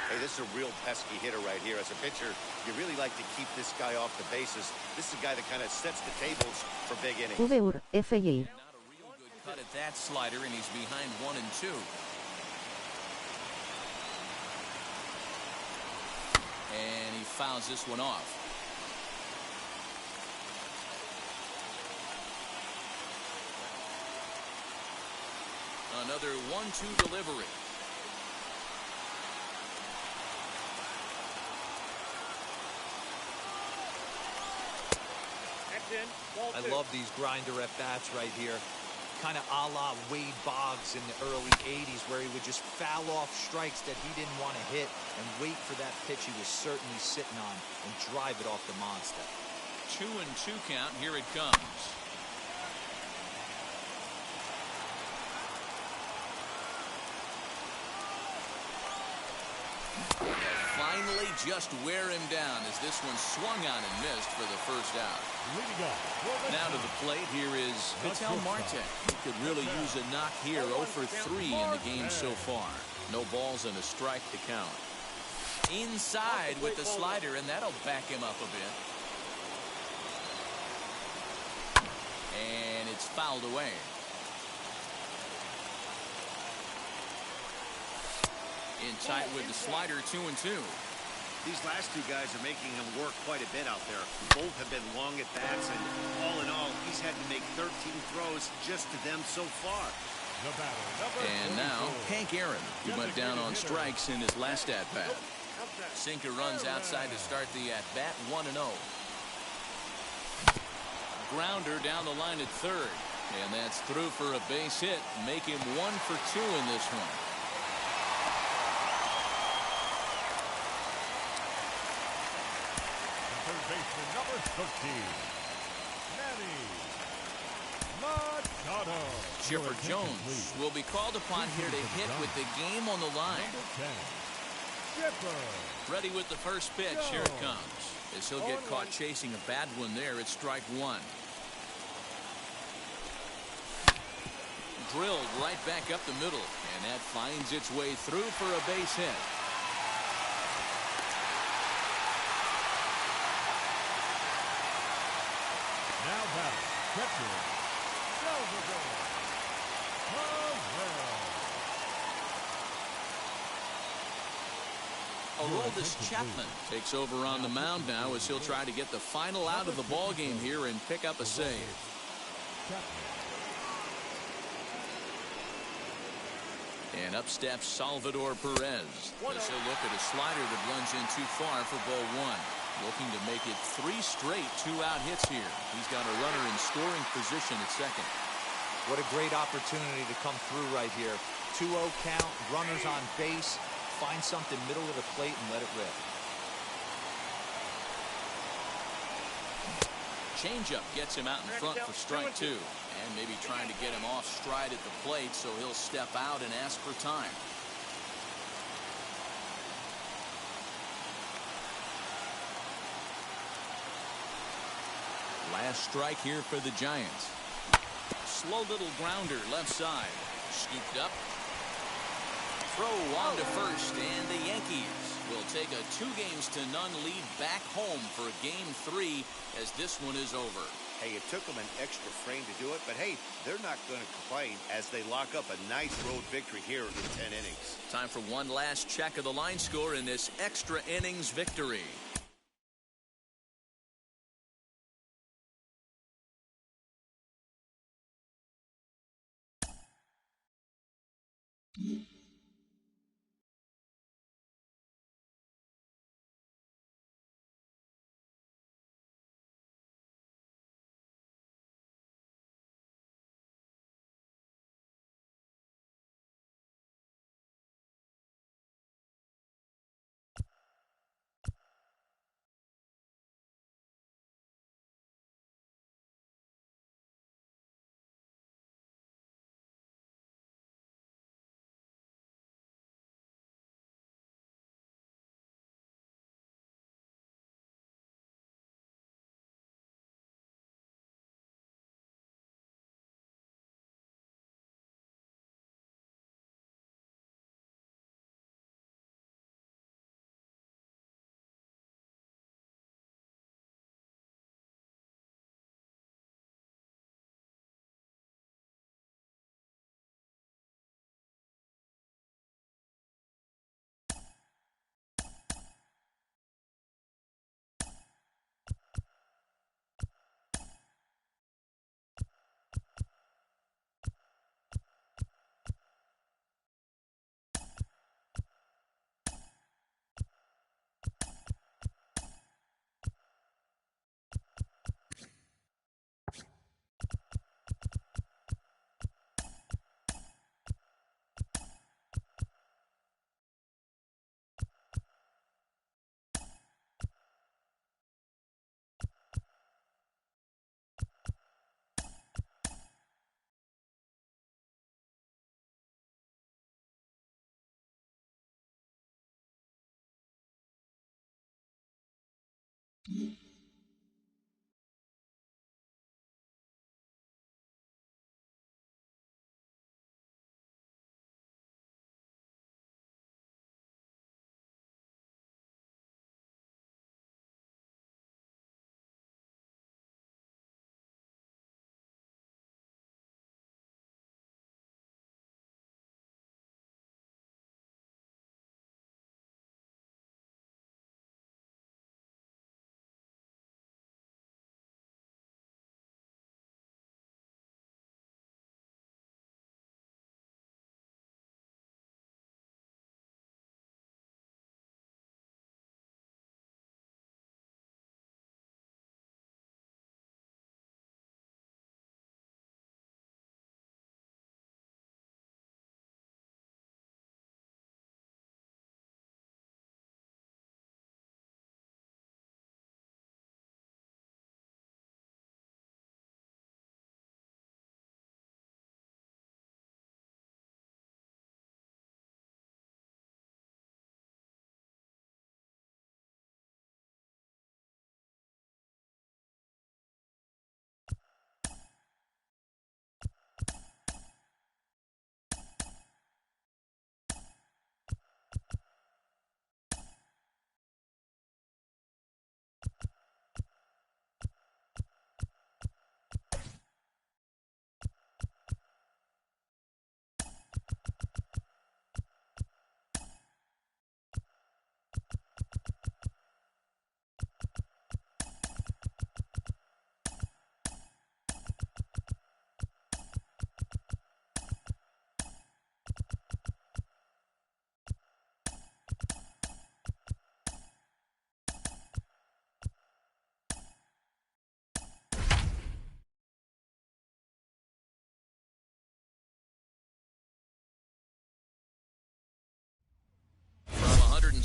Hey, this is a real pesky hitter right here. As a pitcher, you really like to keep this guy off the bases. This is a guy that kind of sets the tables for big innings. Not a real good cut at that slider, and he's behind 1-2. And he fouls this one off. Another 1-2 delivery. I love these grinder at bats right here. Kind of a la Wade Boggs in the early 80s, where he would just foul off strikes that he didn't want to hit and wait for that pitch he was certainly sitting on and drive it off the monster. 2-2 count. Here it comes. Finally just wear him down as this one swung on and missed for the first out. Now to the plate, here is Katel Martin. He could really use a knock here. 0-for-3 in the game so far. No balls and a strike to count. Inside with the slider, and that'll back him up a bit. And it's fouled away. In tight with the slider, 2-2. These last two guys are making him work quite a bit out there. Both have been long at bats, and all in all, he's had to make 13 throws just to them so far. And now, Hank Aaron, who went down on strikes in his last at-bat. Sinker runs outside to start the at-bat, 1-0. Grounder down the line at third. And that's through for a base hit. Make him 1 for 2 in this one. Third baseman, number 13, Manny Machado. Chipper Jones will be called upon here to hit with the game on the line. Ready with the first pitch. Here it comes. As he'll get caught chasing a bad one there, it's strike one. Drilled right back up the middle, and that finds its way through for a base hit. Now batting, catcher, Salvador Perez. Aroldis Chapman takes over on the mound now as he'll try to get the final out of the ball game here and pick up a save. And up steps Salvador Perez. As he'll look at a slider that runs in too far for ball one. Looking to make it 3 straight 2-out hits here. He's got a runner in scoring position at second. What a great opportunity to come through right here. 2-0 count, runners on base. Find something middle of the plate and let it rip. Changeup gets him out in front for strike 2. And maybe trying to get him off stride at the plate, so he'll step out and ask for time. Last strike here for the Giants. Slow little grounder left side. Scooped up. Throw on to first, and the Yankees will take a 2-0 lead back home for game 3 as this one is over. Hey, it took them an extra frame to do it, but hey, they're not going to complain as they lock up a nice road victory here in 10 innings. Time for one last check of the line score in this extra innings victory.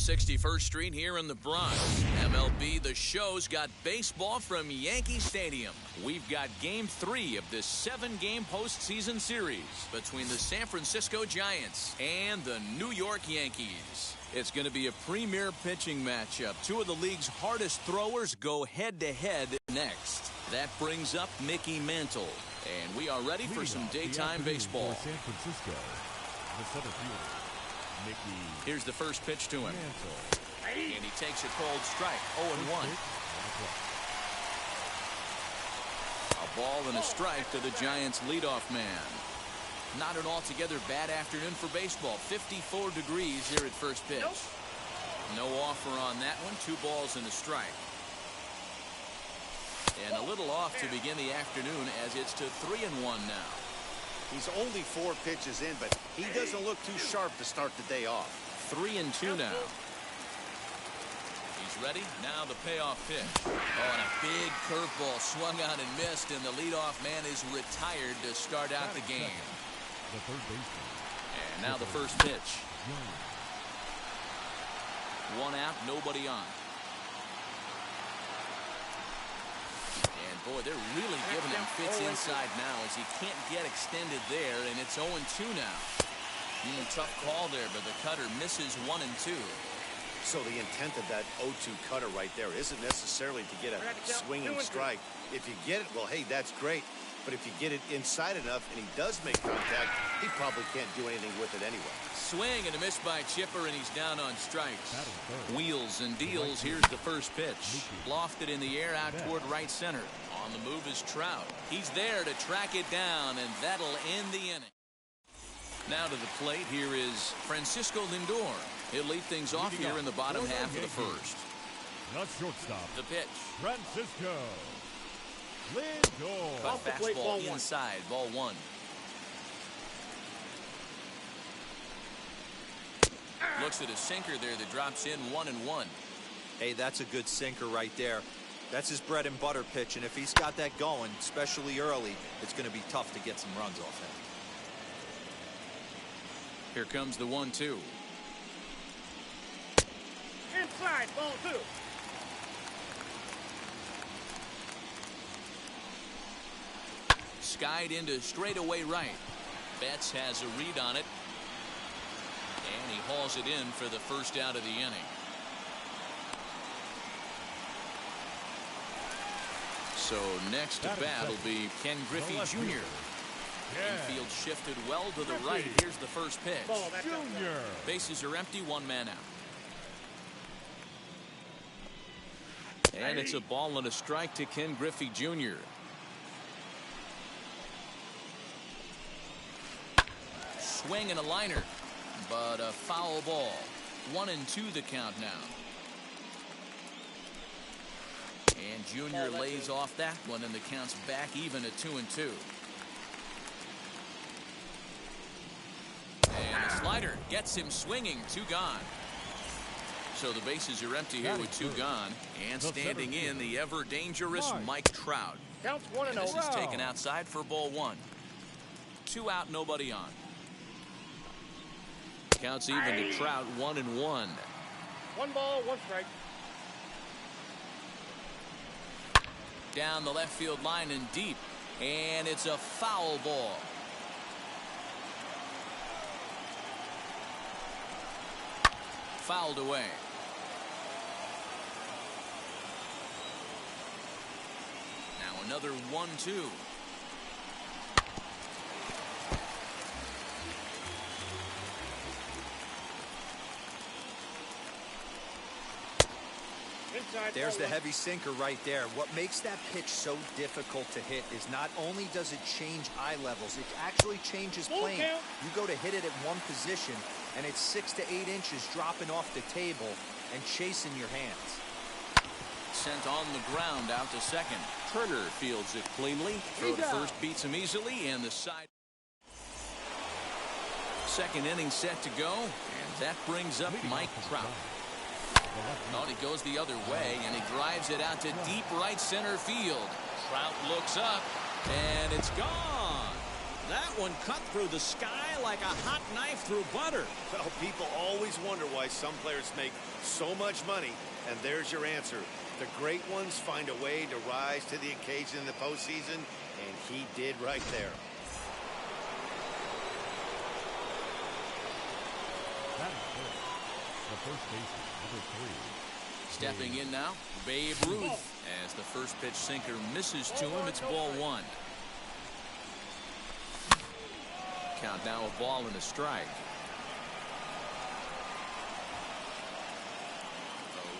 61st Street here in the Bronx. MLB The Show's got baseball from Yankee Stadium. We've got Game 3 of this 7-game postseason series between the San Francisco Giants and the New York Yankees. It's going to be a premier pitching matchup. Two of the league's hardest throwers go head-to-head next. That brings up Mickey Mantle. And we are ready for some daytime baseball. San Francisco, the center fielder, Mickey. Here's the first pitch to him. And he takes a cold strike. 0-1. A ball and a strike to the Giants' leadoff man. Not an altogether bad afternoon for baseball. 54 degrees here at first pitch. No offer on that one. 2 balls and a strike. And a little off to begin the afternoon as it's to 3-1 now. He's only 4 pitches in, but he doesn't look too sharp to start the day off. 3-2 now. He's ready. Now the payoff pitch. Oh, and a big curveball swung on and missed, and the leadoff man is retired to start out the game. The third baseman. And now the first pitch. 1 out, nobody on. And boy, they're really giving him fits inside now as he can't get extended there, and it's 0-2 now. Tough call there, but the cutter misses 1 and 2. So the intent of that 0-2 cutter right there isn't necessarily to get a swinging strike. If you get it, well, hey, that's great. But if you get it inside enough and he does make contact, he probably can't do anything with it anyway. Swing and a miss by Chipper, and he's down on strikes. Wheels and deals. Here's the first pitch. Lofted in the air out toward right center. On the move is Trout. He's there to track it down, and that'll end the inning. Now to the plate, here is Francisco Lindor. He'll lead things off here in the bottom half of the first. The shortstop. The pitch. Francisco Lindor. Cut fastball inside, ball 1. Looks at a sinker there that drops in 1-1. Hey, that's a good sinker right there. That's his bread and butter pitch, and if he's got that going, especially early, it's going to be tough to get some runs off him. Here comes the 1-2. Inside, ball 2. Skied into straightaway right. Betts has a read on it. And he hauls it in for the first out of the inning. So next to bat will be Ken Griffey Jr. Infield shifted well to the right. Here's the first pitch. Junior. Bases are empty, 1 man out. And it's a ball and a strike to Ken Griffey Jr. Swing and a liner, but a foul ball. 1-2 the count now. And Junior lays off that one, and the count's back even at 2-2. And the slider gets him swinging. 2 gone. So the bases are empty here with 2 gone. And standing in, the ever dangerous Mike Trout. Counts 1-0. This is taken outside for ball 1. 2 out, nobody on. Counts even to Trout, 1-1. 1 ball, 1 strike. Down the left field line and deep, and it's a foul ball. Fouled away. Now another 1-2. There's the heavy sinker right there. What makes that pitch so difficult to hit is not only does it change eye levels, it actually changes plane. You go to hit it at one position, and it's 6 to 8 inches dropping off the table and chasing your hands. Sent on the ground out to second. Turner fields it cleanly. Throw to first beats him easily, and the side. Second inning set to go, and that brings up Mike Trout. Oh, he goes the other way, and he drives it out to deep right center field. Trout looks up, and it's gone. That one cut through the sky like a hot knife through butter. Well, people always wonder why some players make so much money, and there's your answer. The great ones find a way to rise to the occasion in the postseason, and he did right there. That is first. The first baseman, number 3. Stepping in now, Babe Ruth. As the first pitch sinker misses to him, it's ball 1. Count now a ball and a strike.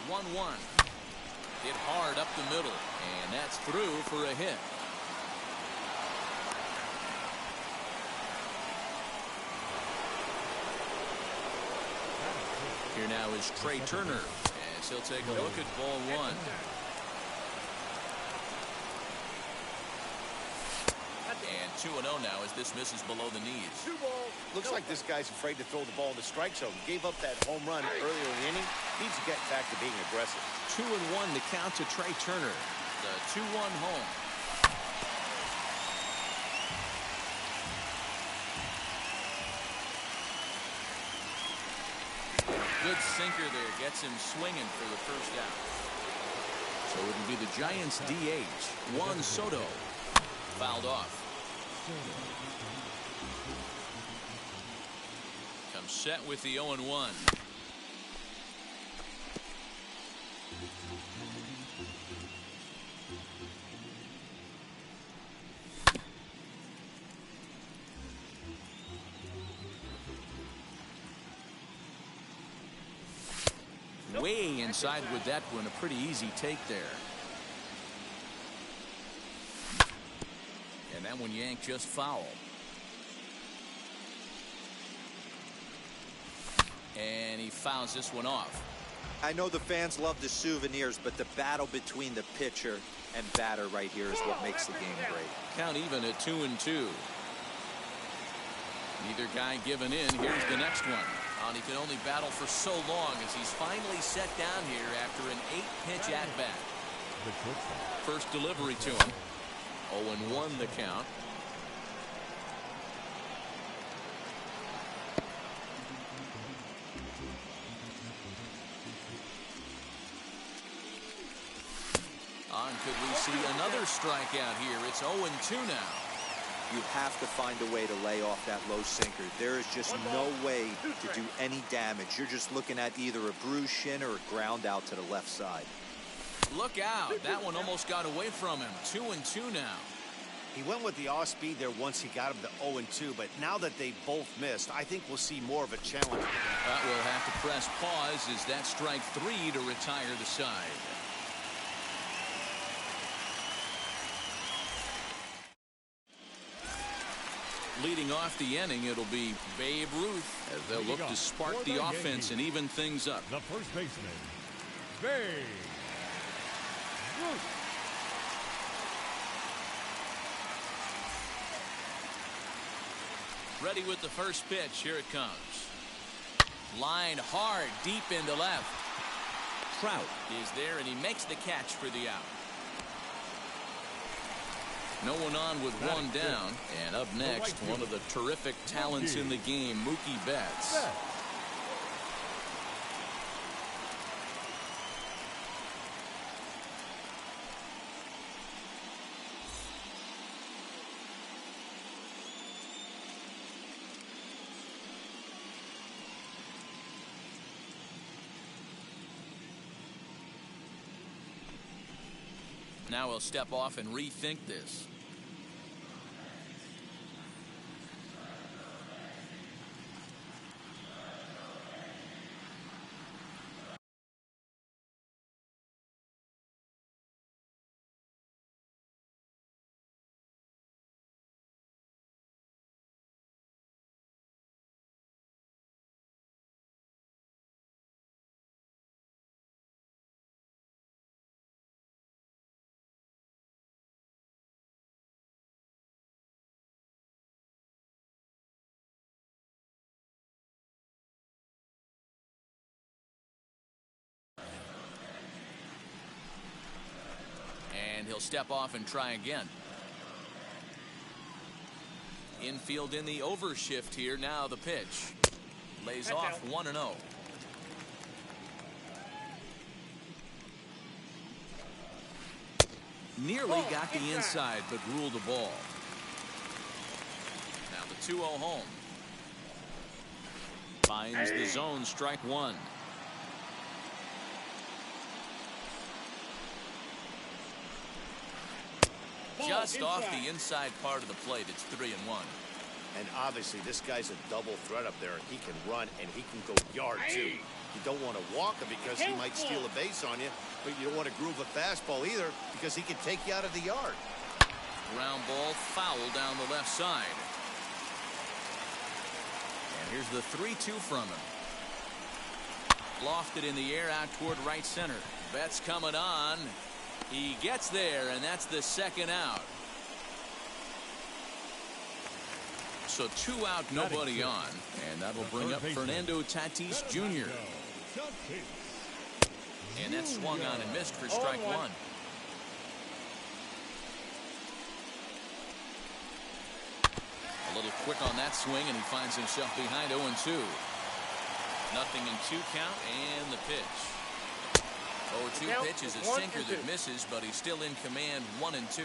1-1. Hit hard up the middle, and that's through for a hit. Here now is Trey Turner, as he'll take a look at ball 1. And 2-0 now as this misses below the knees. Looks like this guy's afraid to throw the ball in the strike zone. Gave up that home run earlier in the inning. Needs to get back to being aggressive. 2-1 the count to Trey Turner. The 2-1 home. Good sinker there. Gets him swinging for the first out. So it'll be the Giants DH, Juan Soto. Fouled off. Comes set with the 0-1. Way inside with that one. A pretty easy take there. And that one yanked just foul. And he fouls this one off. I know the fans love the souvenirs, but the battle between the pitcher and batter right here is what makes the game great. Count even at 2-2. Neither guy giving in. Here's the next one. And he can only battle for so long as he's finally set down here after an 8-pitch at-bat. First delivery to him. 0-1 the count. And could we see another strikeout here? It's 0-2 now. You have to find a way to lay off that low sinker. There is just no way to do any damage. You're just looking at either a bruised shin or a ground out to the left side. Look out. That one almost got away from him. 2-2 now. He went with the off speed there once he got him to 0-2, but now that they both missed, I think we'll see more of a challenge. We'll have to press pause as that strike 3 to retire the side. Leading off the inning, it'll be Babe Ruth as they'll look to spark the offense and even things up. The first baseman, Babe Ruth. Ready with the first pitch. Here it comes. Line hard, deep into left. Trout is there, and he makes the catch for the out. No one on with one down. And up next, one of the terrific talents in the game, Mookie Betts. Now he'll step off and rethink this. And he'll step off and try again. Infield in the overshift here. Now the pitch. Lays off 1-0. Nearly got the inside, but ruled the ball. Now the 2-0 home. Finds the zone, strike one. Just off the inside part of the plate. It's 3-1. And obviously this guy's a double threat up there. He can run and he can go yard too. You don't want to walk him because he might steal a base on you, but you don't want to groove a fastball either because he can take you out of the yard. Ground ball foul down the left side. And here's the 3-2 from him. Lofted in the air out toward right center. Betts coming on. He gets there, and that's the second out. So 2 out, nobody on. And that'll bring up Fernando Tatis Jr. And that swung on and missed for strike one. A little quick on that swing, and he finds himself behind 0-2. Nothing in 2 count, and the pitch. 0-2 pitch is a sinker that misses, but he's still in command. 1-2.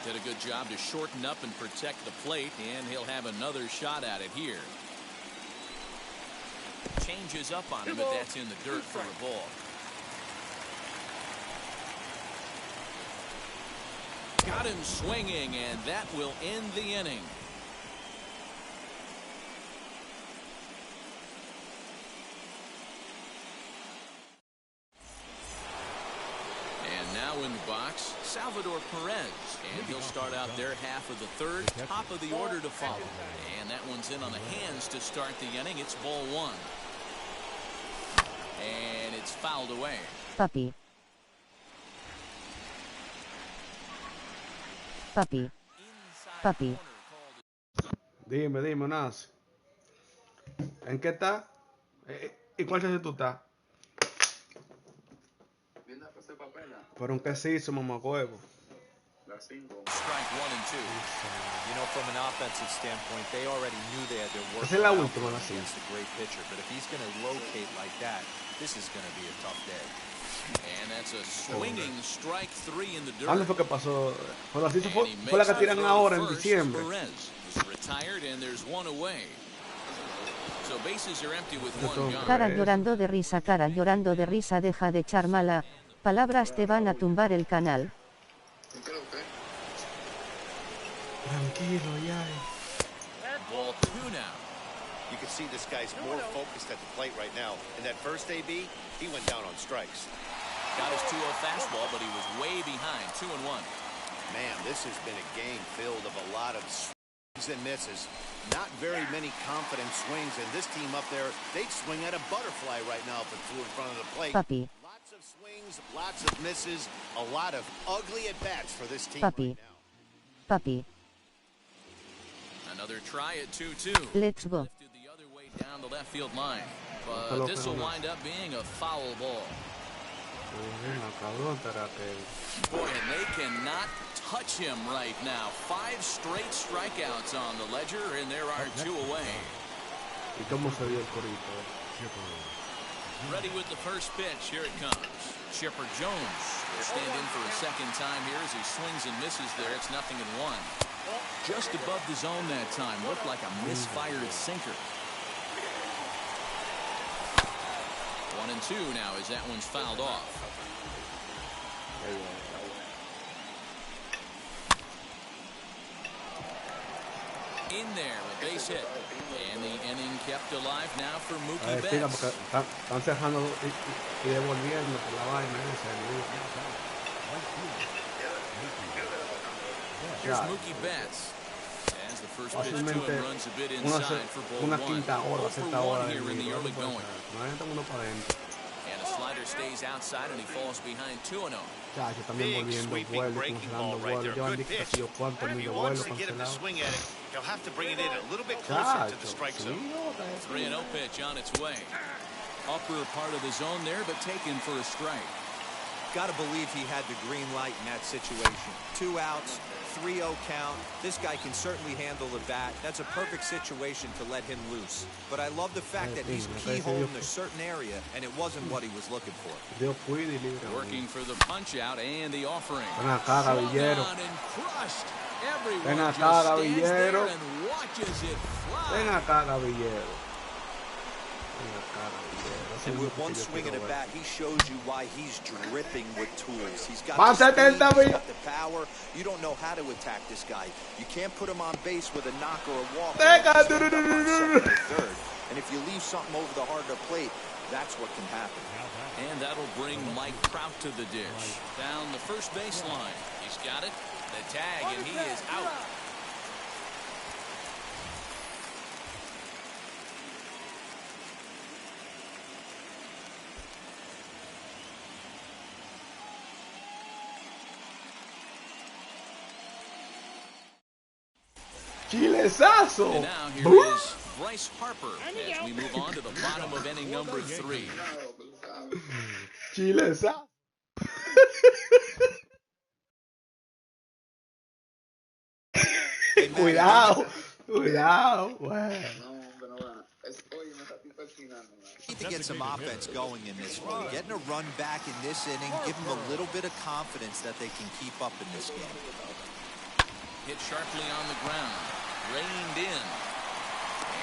Did a good job to shorten up and protect the plate, and he'll have another shot at it here. Changes up on him, but that's in the dirt for a ball. Got him swinging, and that will end the inning. Now in the box, Salvador Perez, and he'll start out their half of the third, top of the order to follow. And that one's in on the hands to start the inning. It's ball one. And it's fouled away. Papi. Papi. Papi. Dime, Nas. ¿En qué está? ¿Y cuál es tú estás? Pero un queso, mamacuevo. Strike 1 and 2. You know, from an offensive standpoint, they already knew they had their work Esa es la última, against a great pitcher. But if he's going to locate like that, this is going to be a tough day. And that's a swinging strike 3 in the dirt. ¿Dónde fue que pasó? Pero así fue la que tiran ahora en diciembre. Perez is retired and there's one away. So bases are empty with one gone. Cara llorando de risa, deja de echar mala. Palabras te van a tumbar el canal. Tranquilo, ya. Ball 2 now. You can see this guy's more focused at the plate right now. In that first AB, he went down on strikes. Got his 2-0 fastball, but he was way behind. 2-1. Man, this has been a game filled of a lot of swings and misses. Not very many confident swings, and this team up there, they'd swing at a butterfly right now if it flew in front of the plate. Papi. Lots of swings, lots of misses, a lot of ugly at-bats for this team Papi. right now. Papi. Another try at 2-2. Let's go. Lifted the other way down the left field line. But this will wind up being a foul ball. Boy, and they cannot touch him right now. 5 straight strikeouts on the ledger, and there are 2 away. ¿Y cómo se vio el corito? Ready with the first pitch. Here it comes. Chipper Jones will stand in for a second time here as he swings and misses there. It's 0-1. Just above the zone that time. Looked like a misfired sinker. 1-2 now as that one's fouled off. In there, a base hit. And the inning kept alive now for Mookie Betts. Están cerrando y devolviendo por la vaina esa. Here's Mookie Betts. As the first pitch to him runs a bit inside for ball 1. 0-1 here in the early going. And a slider stays outside and he falls behind 2-0. Big sweeping breaking ball right there. Good pitch. If he wants to get him to swing at it, he'll have to bring it in a little bit closer to the strike zone. 3-0 pitch on its way. Upper part of the zone there, but taken for a strike. Got to believe he had the green light in that situation. 2 outs, 3-0 count. This guy can certainly handle the bat. That's a perfect situation to let him loose. But I love the fact that he's keyholing a certain area, and it wasn't what he was looking for. Working for the punch out and the offering. Ven acá, Caballero. And crushed. Everyone Ven just acá, stands there Caballero. and watches it fly. Ven acá, Caballero. Ven acá, Caballero. And with one swing and a bat, he shows you why he's dripping with tools. He's got Más the speed, 70, he's got the power. You don't know how to attack this guy. You can't put him on base with a knock or a walk. And if you leave something over the heart of the plate, that's what can happen. And that'll bring Mike Trout to the dish. Down the first baseline. He's got it. The tag, and he is out. Chilesazo. And now here is Bryce Harper as we move on to the bottom of inning number 3. Chilesazo. Cuidado, cuidado. Need to get some offense going in this one. Getting a run back in this inning, give them a little bit of confidence that they can keep up in this game. Hit sharply on the ground. Reined in.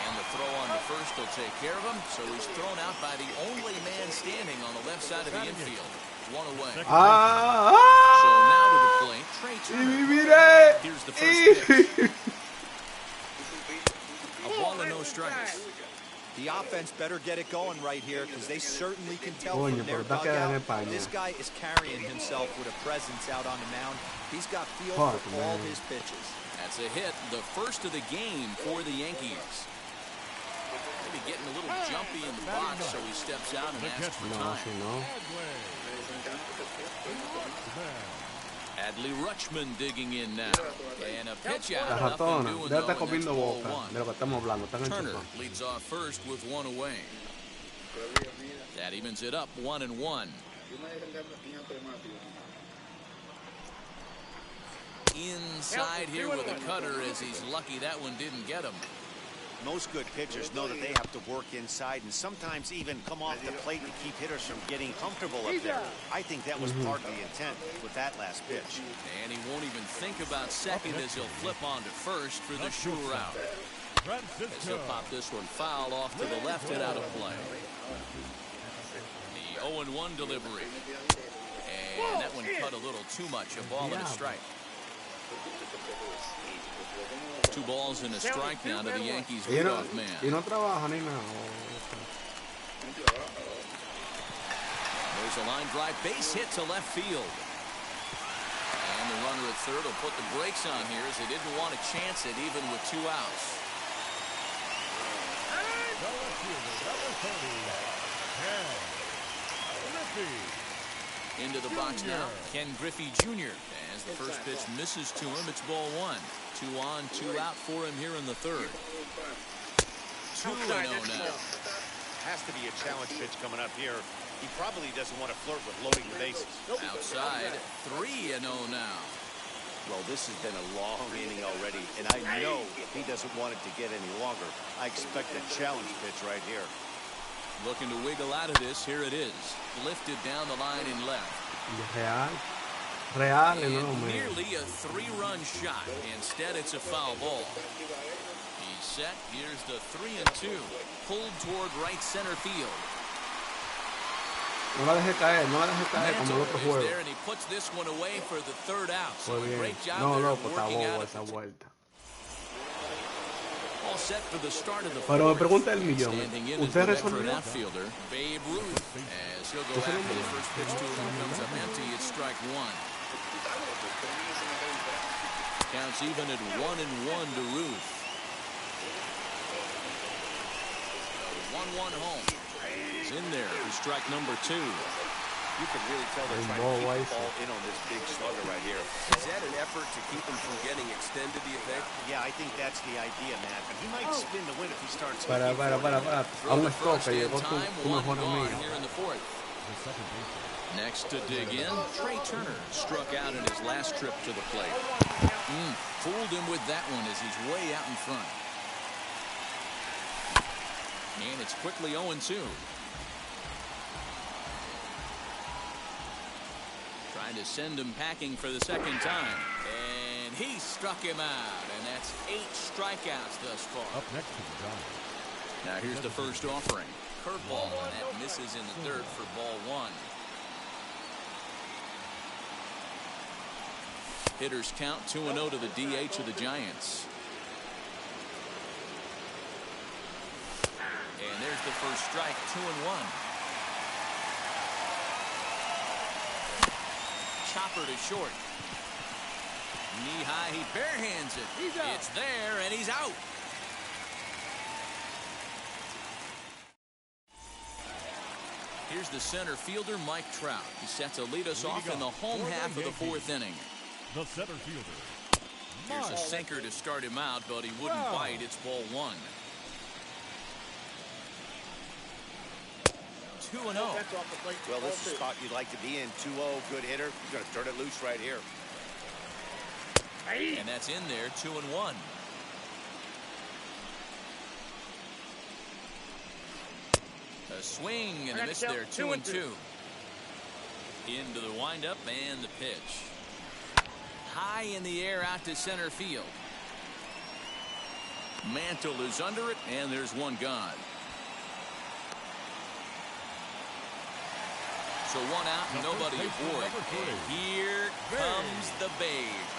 And the throw on the first will take care of him. So he's thrown out by the only man standing on the left side of the infield. One away. So now to the plate, Trey Turner. Here's the first pitch. A ball and no strikes. The offense better get it going right here because they certainly can tell from their dugout. This guy is carrying himself with a presence out on the mound. He's got feel for all his pitches. That's a hit, the first of the game for the Yankees. Maybe getting a little jumpy in the box, so he steps out and asks for time. Adley Rutschman digging in now. And a pitch out. Turner leads off first with one away. That evens it up 1-1. Inside here with a cutter as he's lucky that one didn't get him. Most good pitchers know that they have to work inside and sometimes even come off the plate to keep hitters from getting comfortable up there. I think that was part of the intent with that last pitch. And he won't even think about second as he'll flip on to first for the sure out. As he'll pop this one foul off to the left and out of play. The 0-1 delivery. And that one cut a little too much. A ball and a strike. 2 balls and a strike now to the Yankees leadoff man. There's a line drive base hit to left field. And the runner at third will put the brakes on here as they didn't want to chance it even with 2 outs. Into the box now, Ken Griffey Jr. As the first pitch misses to him, it's ball 1. 2 on, 2 out for him here in the third. 2-0 now. Has to be a challenge pitch coming up here. He probably doesn't want to flirt with loading the bases. Outside, 3-0 now. Well, this has been a long inning already, and I know he doesn't want it to get any longer. I expect a challenge pitch right here. Looking to wiggle out of this. Here it is. Lifted down the line in left. And nearly a 3-run shot. Instead, it's a foul ball. He's set. Here's the 3-2. Pulled toward right center field. No la deje caer, no la deje caer como el otro juego. There and he puts this one away for the third out. So Muy bien. great job No, there loco, está working bobo out. esa vuelta. All set for the start of the Pero me fourth. pregunta el millón. Standing in ¿Usted is the veteran resolvió? outfielder, Babe Ruth. As he'll go after the first pitch to him, comes up empty. It's strike 1. Counts even at 1-1 to Ruth. 1-1 home. He's in there for strike number 2. You can really tell they're trying to keep the ball in on this big slugger right here. Is that an effort to keep him from getting extended, do you think? Yeah, I think that's the idea, Matt. But he might spin the win if he starts. Para. A un stop, llegó tu mejor amigo. Here in the fourth. Next to dig in, Trey Turner struck out in his last trip to the plate. Fooled him with that one as he's way out in front. And it's quickly 0-2. Trying to send him packing for the second time. And he struck him out. And that's 8 strikeouts thus far. Up next to the Giants. Now here's the first offering. Curveball, and that misses in the dirt for ball 1. Hitters count 2-0 to the DH of the Giants. And there's the first strike, 2-1. Chopper to short. Knee high, he barehands it. It's there, and he's out. Here's the center fielder, Mike Trout. He's set to lead us off in the home half of the 4th inning. The center fielder. Here's a sinker to start him out, but he wouldn't bite. It's ball 1. 2-0. Well, this is the spot you'd like to be in. 2-0, good hitter. You're going to turn it loose right here. And that's in there, 2-1. A swing and a miss there, 2-2. Into the windup and the pitch. High in the air out to center field. Mantle is under it, and there's one gone. So 1 out, and nobody aboard. And here comes the babe.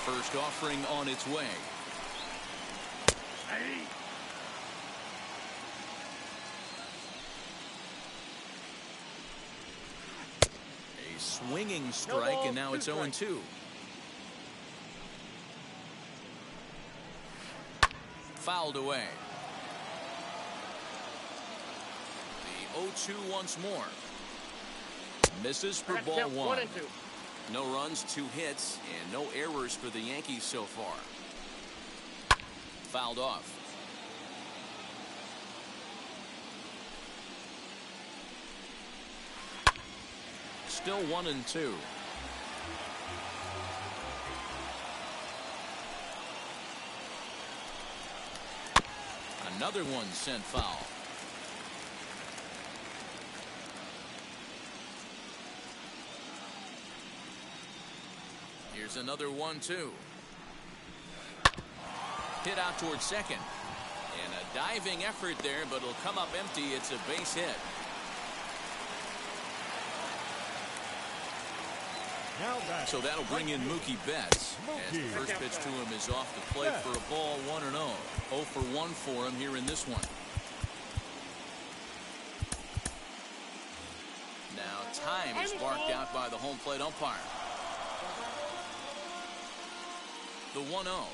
First offering on its way. A swinging strike, and now it's 0-2. Fouled away. The 0-2 once more. Misses for ball 1. No runs, 2 hits, and no errors for the Yankees so far. Fouled off. Still 1-2. Another one sent foul. Here's another 1-2. Hit out towards second. And a diving effort there, but it'll come up empty. It's a base hit. So that'll bring in Mookie Betts as the first pitch to him is off the plate for a ball 1-0. 0 for 1 for him here in this one. Now time is barked out by the home plate umpire. The 1-0.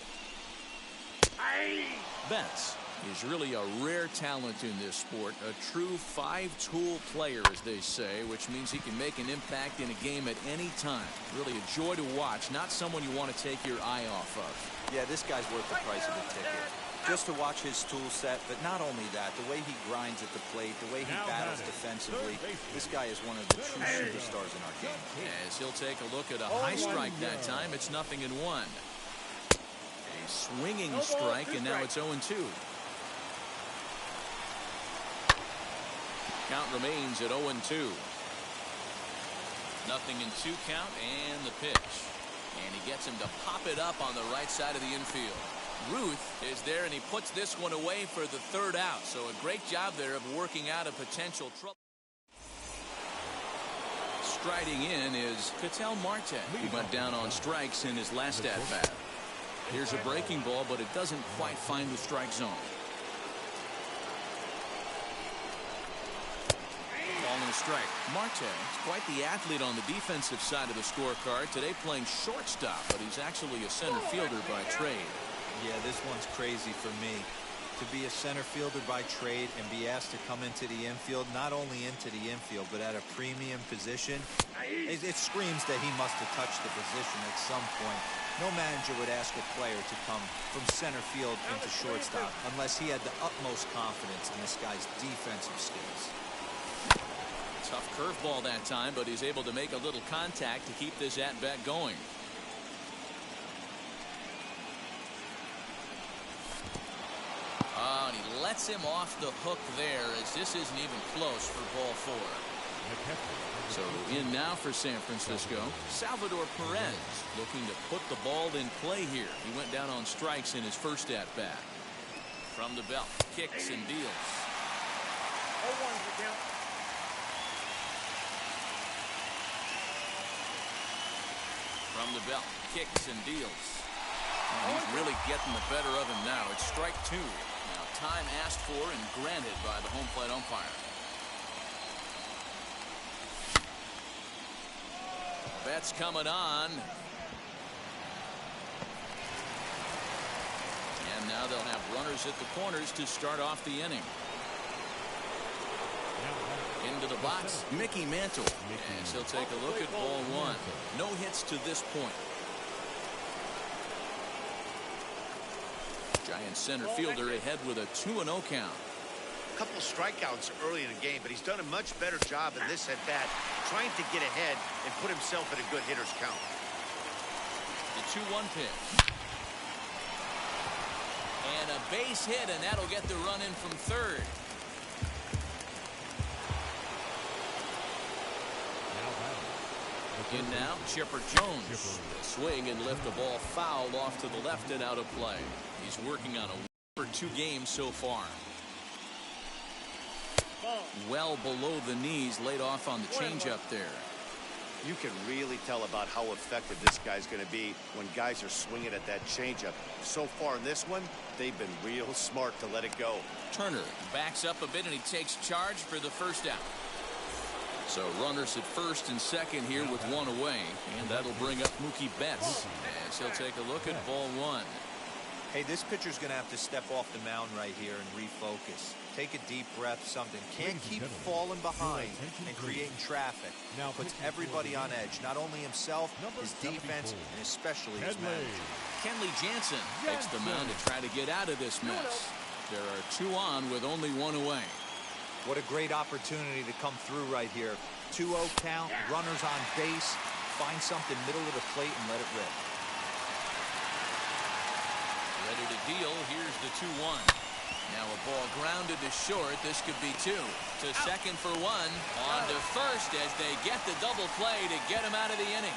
Betts is really a rare talent in this sport, a true 5-tool player, as they say, which means he can make an impact in a game at any time. Really a joy to watch, not someone you want to take your eye off of. Yeah, this guy's worth the price of a ticket. Just to watch his tool set, but not only that, the way he grinds at the plate, the way he battles defensively, this guy is one of the true superstars in our game. As he'll take a look at a high strike that time, it's 0-1. A swinging strike, and now it's 0-2. Count remains at 0-2. 0-2 count, and the pitch. And he gets him to pop it up on the right side of the infield. Ruth is there, and he puts this one away for the 3rd out. So a great job there of working out a potential trouble. Striding in is Katel Martin, who went down on strikes in his last at-bat. Here's a breaking ball, but it doesn't quite find the strike zone. Ball and a strike. Marte is quite the athlete on the defensive side of the scorecard. Today playing shortstop, but he's actually a center fielder by trade. Yeah, this one's crazy for me. To be a center fielder by trade and be asked to come into the infield, not only into the infield, but at a premium position, it screams that he must have touched the position at some point. No manager would ask a player to come from center field into shortstop unless he had the utmost confidence in this guy's defensive skills. Tough curveball that time, but he's able to make a little contact to keep this at-bat going. now, and he lets him off the hook there, as this isn't even close for ball 4. So in now for San Francisco, Salvador Perez looking to put the ball in play here. He went down on strikes in his first at-bat. From the belt, kicks and deals. 0-1 the count. From the belt, kicks and deals. And he's really getting the better of him now. It's strike 2. Now time asked for and granted by the home plate umpire. Bet's coming on. And now they'll have runners at the corners to start off the inning. Into the box, Mickey Mantle. And he'll take a look at ball 1. No hits to this point. Giant center fielder ahead with a 2-0 count. A couple strikeouts early in the game, but he's done a much better job in this at-bat, trying to get ahead and put himself in a good hitter's count. The 2-1 pitch. And a base hit, and that'll get the run in from third. In now, Chipper Jones. Swing and lift the ball foul off to the left and out of play. He's working on a for 2 games so far. Well below the knees, laid off on the changeup there. You can really tell about how effective this guy's going to be when guys are swinging at that changeup. So far in this one, they've been real smart to let it go. Turner backs up a bit and he takes charge for the first out. So runners at first and second here with 1 away, and that'll bring up Mookie Betts as he'll take a look at ball 1. Hey, this pitcher's going to have to step off the mound right here and refocus. Take a deep breath, something. Can't keep falling behind and creating traffic. Now puts everybody on edge, not only himself, his defense, and especially his manager. Kenley Jansen takes the mound to try to get out of this mess. There are 2 on with only 1 away. What a great opportunity to come through right here. 2-0 count, runners on base. Find something middle of the plate and let it rip. Ready to deal. Here's the 2-1. Now a ball grounded to short. This could be 2. To second for 1. On to first as they get the double play to get him out of the inning.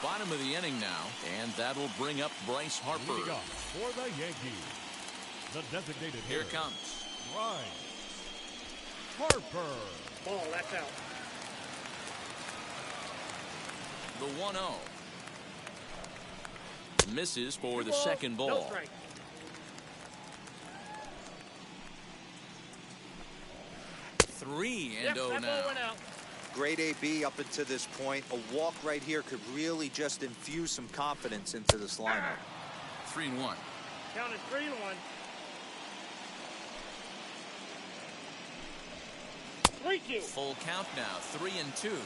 Bottom of the inning now, and that'll bring up Bryce Harper. Leading off for the Yankees, the designated Here hitter, comes Bryce Harper. Ball, that's out. The 1-0. Misses for the second No ball. strike. Three and Yep, 0 that now. ball went out. Great AB up until this point. A walk right here could really just infuse some confidence into this lineup. 3-1. Count is 3-1. Three, 2. Full count now. 3-2.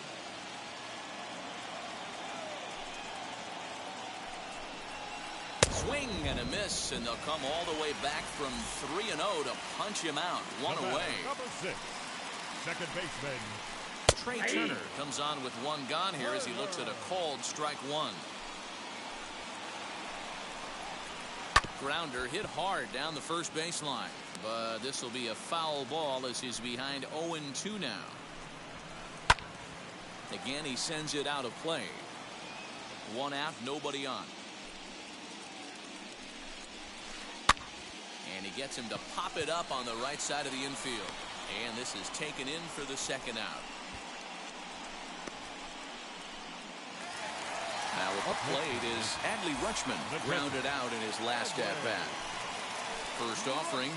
Swing and a miss, and they'll come all the way back from 3-0 to punch him out. 1 away. Number 6, second baseman, Trey Turner comes on with 1 gone here as he looks at a called strike 1. Grounder hit hard down the first baseline, but this will be a foul ball as he's behind 0-2 now. Again, he sends it out of play. 1 out, nobody on. And he gets him to pop it up on the right side of the infield. And this is taken in for the second out. Now at the plate is Adley Rutschman, grounded out in his last at-bat. First offering.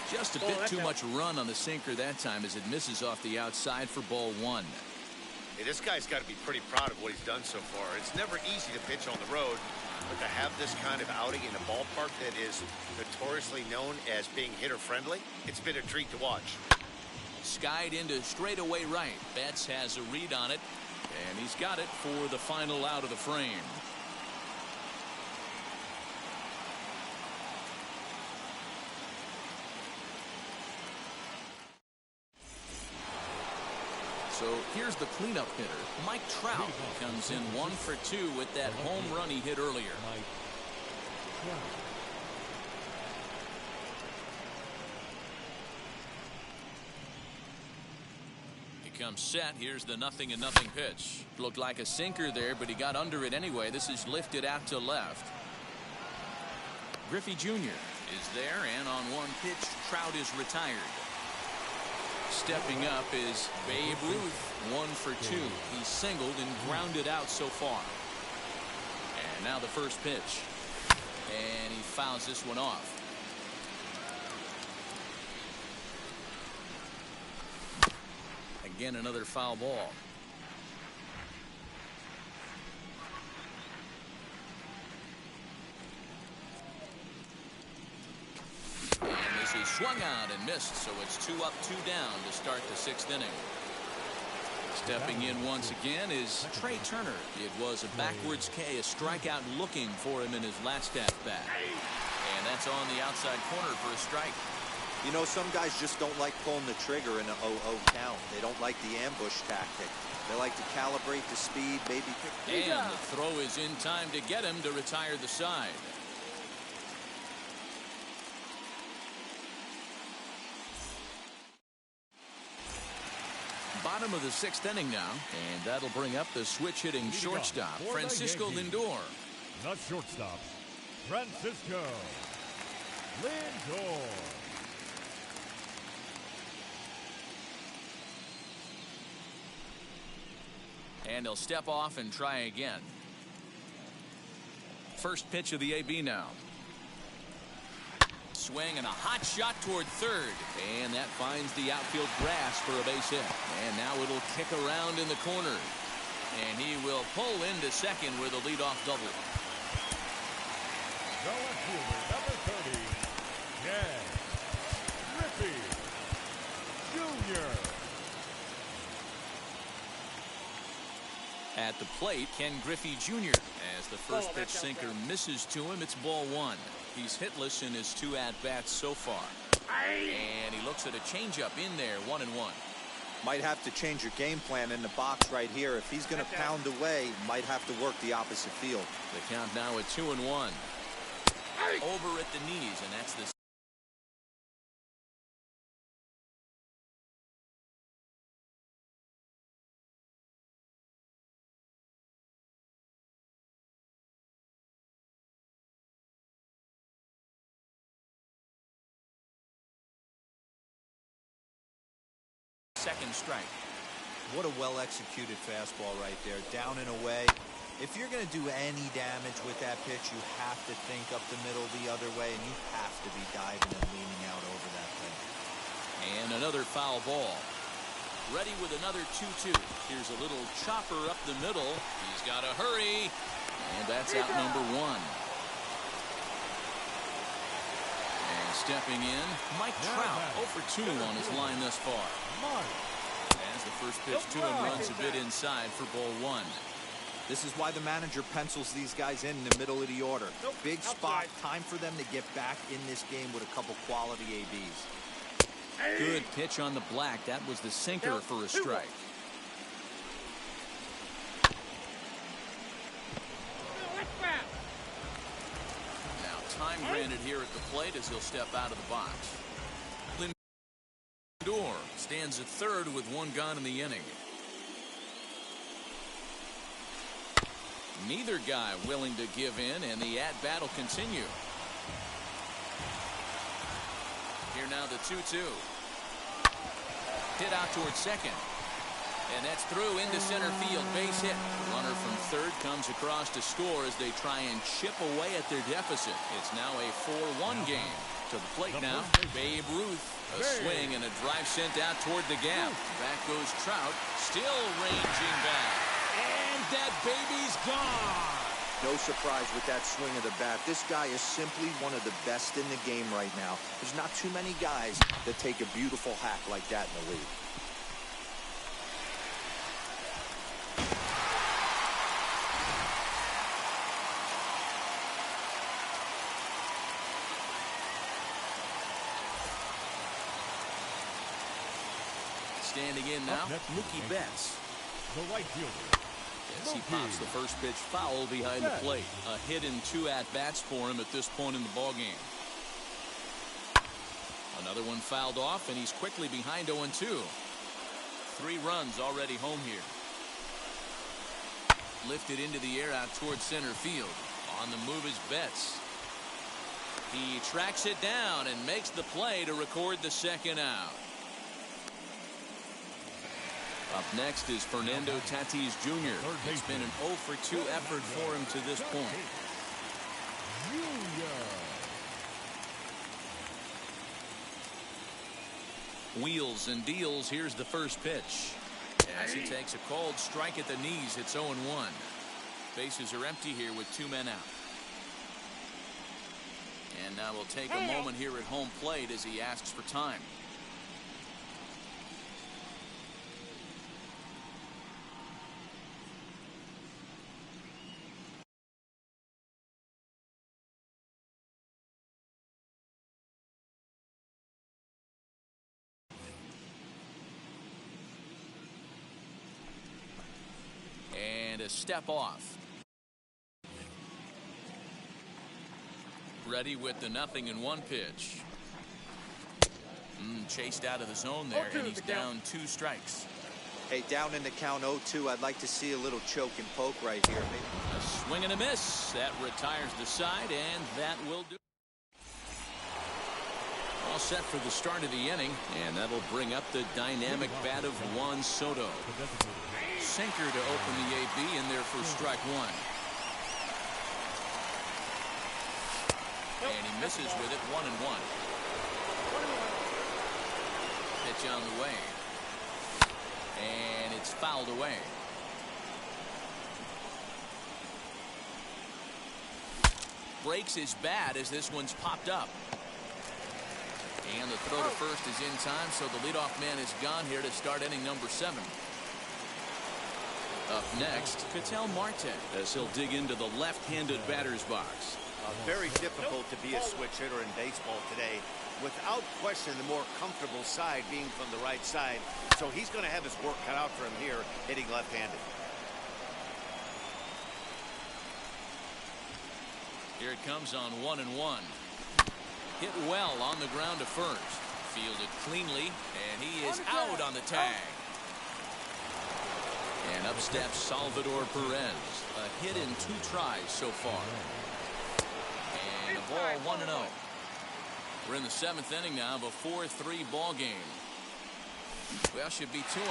Just a bit too much run on the sinker that time as it misses off the outside for ball 1. Hey, this guy's got to be pretty proud of what he's done so far. It's never easy to pitch on the road, but to have this kind of outing in a ballpark that is notoriously known as being hitter-friendly, it's been a treat to watch. Skied into straightaway right. Betts has a read on it, and he's got it for the final out of the frame. So here's the cleanup hitter, Mike Trout, comes in 1 for 2 with that home run he hit earlier. He comes set. Here's the 0-0 pitch. Looked like a sinker there, but he got under it anyway. This is lifted out to left. Griffey Jr. is there, and on one pitch, Trout is retired. Stepping up is Babe Ruth, 1 for 2. He's singled and grounded out so far. And now the first pitch. And he fouls this one off. Again, another foul ball. And this is swung out and missed, so it's 2 up, 2 down to start the 6th inning. Stepping in once again is Trey Turner. It was a backwards K, a strikeout looking for him in his last at-bat. And that's on the outside corner for a strike. You know, some guys just don't like pulling the trigger in an 0-0 count. They don't like the ambush tactic. They like to calibrate the speed, maybe pick. And the throw is in time to get him to retire the side. Bottom of the 6th inning now, and that'll bring up the switch-hitting shortstop, Francisco Lindor. The shortstop, Francisco Lindor. And he'll step off and try again. First pitch of the AB now. Swing and a hot shot toward third, and that finds the outfield grass for a base hit. And now it'll kick around in the corner, and he will pull into second with a leadoff double. The left fielder, number 30, Griffey Jr. At the plate, Ken Griffey Jr. As the first pitch sinker misses to him, it's ball 1. He's hitless in his 2 at-bats so far. And he looks at a changeup in there, 1-1. Might have to change your game plan in the box right here. If he's going to pound away, might have to work the opposite field. The count now at 2-1. Over at the knees, and that's the second strike. What a well-executed fastball right there, down and away. If you're going to do any damage with that pitch, you have to think up the middle the other way, and you have to be diving and leaning out over that thing. And another foul ball. Ready with another 2-2. Here's a little chopper up the middle. He's got to hurry, and that's out number 1. And stepping in, Mike Trout, 0 for 2 on his line thus far. As the first pitch to him runs a bit inside for ball 1. This is why the manager pencils these guys in the middle of the order. Big spot, time for them to get back in this game with a couple quality ABs. Good pitch on the black. That was the sinker for a strike. Now time granted here at the plate as he'll step out of the box. Lindor stands at third with 1 gone in the inning. Neither guy willing to give in, and the at-bat will continue. Here now the 2-2. Hit out towards second. And that's through into center field. Base hit. Runner from third comes across to score as they try and chip away at their deficit. It's now a 4-1 game. To the plate now, Babe Ruth. A swing and a drive sent out toward the gap. Back goes Trout, still ranging back. And that baby's gone. No surprise with that swing of the bat. This guy is simply one of the best in the game right now. There's not too many guys that take a beautiful hack like that in the league. Standing in now, Mookie Betts. The right fielder. As he pops the first pitch foul behind the plate. A hit and 2 at-bats for him at this point in the ballgame. Another one fouled off, and he's quickly behind 0-2. 3 runs already home here. Lifted into the air out towards center field. On the move is Betts. He tracks it down and makes the play to record the second out. Up next is Fernando Tatis Jr. It's been an 0-for-2 effort for him to this point. Wheels and deals. Here's the first pitch. As he takes a cold strike at the knees, it's 0-1. Bases are empty here with 2 men out. And now we'll take a moment here at home plate as he asks for time. And a step off. Ready with the 0-1 pitch. Chased out of the zone there, and he's down 2 strikes. Hey, down in the count 0-2. I'd like to see a little choke and poke right here. Maybe. A swing and a miss. That retires the side, and that will do. All set for the start of the inning, and that'll bring up the dynamic bat of Juan Soto. Sinker to open the AB in there for strike 1. And he misses with it, 1-1. Pitch on the way. And it's fouled away. Breaks his bat as this one's popped up. And the throw to first is in time, so the leadoff man is gone here to start inning number 7. Up next, Katel Martin as he'll dig into the left-handed batter's box. Very difficult to be a switch hitter in baseball today. Without question, the more comfortable side being from the right side. So he's going to have his work cut out for him here, hitting left-handed. Here it comes on 1-1. Hit well on the ground to first. Fielded cleanly, and he is out on the tag. And up steps Salvador Perez. A hit in 2 tries so far. And a ball 1-0. We're in the 7th inning now of a 4-3 ball game. Well, should be 2-0,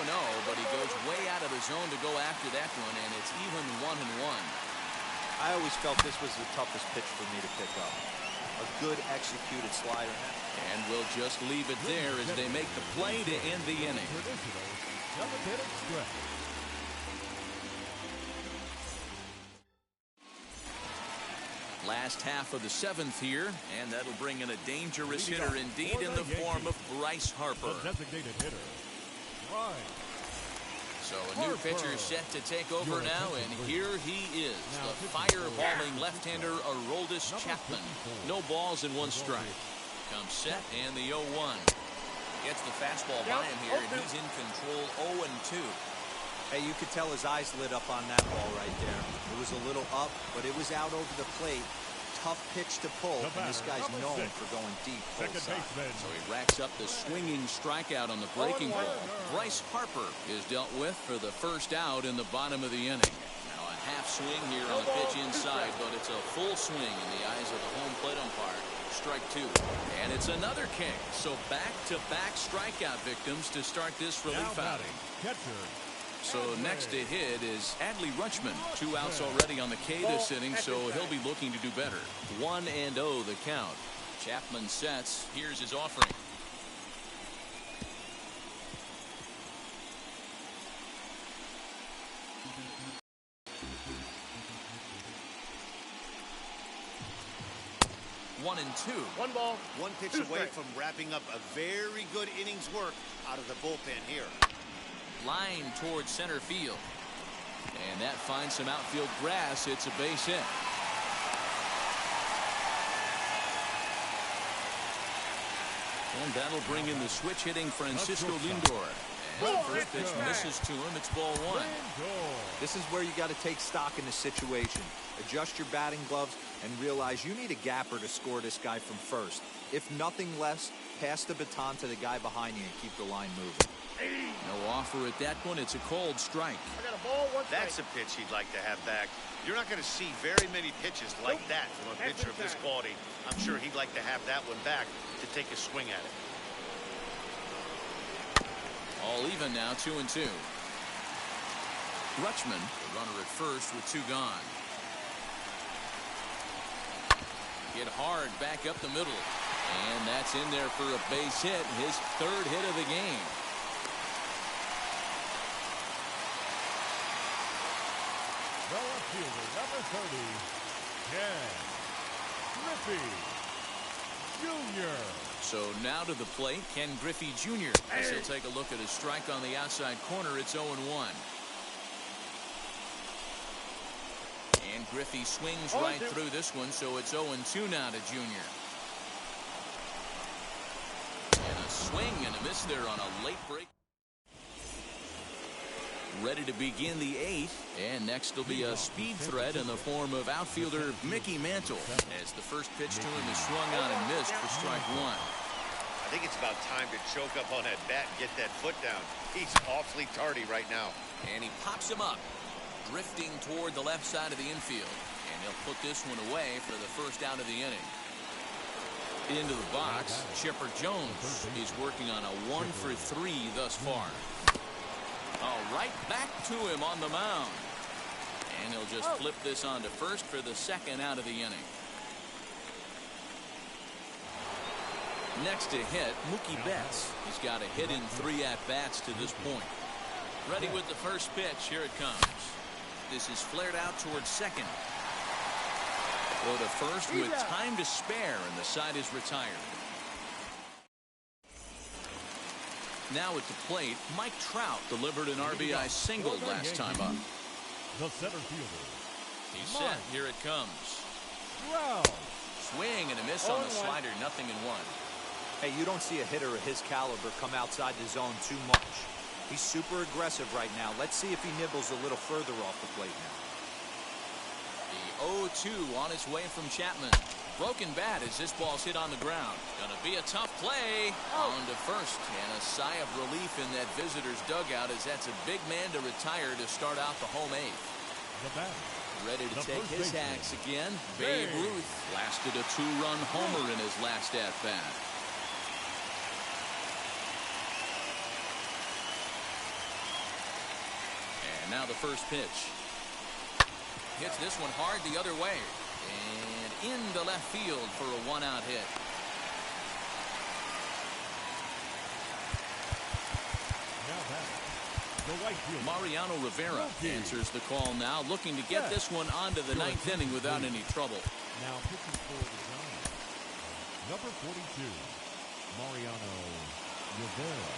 but he goes way out of the zone to go after that one, and it's even 1-1. I always felt this was the toughest pitch for me to pick up. A good executed slider. And we'll just leave it there as they make the play to end the inning. Last half of the 7th here, and that'll bring in a dangerous hitter indeed in the form of Bryce Harper. Designated hitter. So a new pitcher set to take over now, and here he is, the fireballing left-hander Aroldis Chapman. No balls and 1 strike. Comes set, and the 0-1. Gets the fastball by him here, and he's in control 0-2. Hey, you could tell his eyes lit up on that ball right there. It was a little up, but it was out over the plate. Tough pitch to pull, and this guy's known for going deep full side. So he racks up the swinging strikeout on the breaking ball. Bryce Harper is dealt with for the first out in the bottom of the inning. Now a half swing here on the pitch inside, but it's a full swing in the eyes of the home plate umpire. Strike 2. And it's another king. So back-to-back strikeout victims to start this relief outing. So next to hit is Adley Rutschman. 2 outs already on the K this inning, so he'll be looking to do better. 1-0 the count. Chapman sets. Here's his offering. One and 2. 1 ball. 1 pitch 2 away strikes. from wrapping up a very good innings work out of the bullpen here. Line towards center field. And that finds some outfield grass. It's a base hit. And that'll bring in the switch hitting Francisco Lindor. First pitch misses to him. It's ball one. This is where you got to take stock in the situation. Adjust your batting gloves and realize you need a gapper to score this guy from first. If nothing less, pass the baton to the guy behind you and keep the line moving. No offer at that point. It's a cold strike. I got a ball, one That's a pitch he'd like to have back. You're not going to see very many pitches like that from a pitcher of this quality. I'm sure he'd like to have that one back to take a swing at it. All even now, 2-2. Rutschman, the runner at first with two gone. Hit hard back up the middle. And that's in there for a base hit. His third hit of the game. The left fielder, number 30, Ken Griffey Jr. So now to the plate, Ken Griffey Jr. As he'll take a look at his strike on the outside corner. It's 0-1. And Griffey swings right through this one, so it's 0-2 now to Jr. And a swing and a miss there on a late break. Ready to begin the eighth, and next will be a speed threat in the form of outfielder Mickey Mantle, as the first pitch to him is swung on and missed for strike one. I think it's about time to choke up on that bat and get that foot down. He's awfully tardy right now. And he pops him up, drifting toward the left side of the infield, and he'll put this one away for the first out of the inning. Into the box, Chipper Jones is working on a 1-for-3 thus far. Right back to him on the mound. And he'll just flip this on to first for the second out of the inning. Next to hit, Mookie Betts. He's got a hit in 3 at-bats to this point. Ready with the first pitch. Here it comes. This is flared out towards second. Go to first with time to spare, and the side is retired. Now at the plate, Mike Trout delivered an RBI single last time up. The center fielder. He's set. Here it comes. Trout. Swing and a miss on the slider. 0-1. Hey, you don't see a hitter of his caliber come outside the zone too much. He's super aggressive right now. Let's see if he nibbles a little further off the plate now. The 0-2 on its way from Chapman. Broken bat as this ball's hit on the ground. Gonna be a tough play. On to first, and a sigh of relief in that visitor's dugout, as that's a big man to retire to start out the home eighth. The batter. Ready to take his hacks again. Babe Ruth lasted a 2-run homer in his last at-bat. And now the first pitch. Hits this one hard the other way. And into left field for a 1-out hit. Now back. The right fielder. Mariano Rivera answers the call now, looking to get this one onto the 9th inning without any trouble. Now pitching for the Giants. Number 42, Mariano Rivera.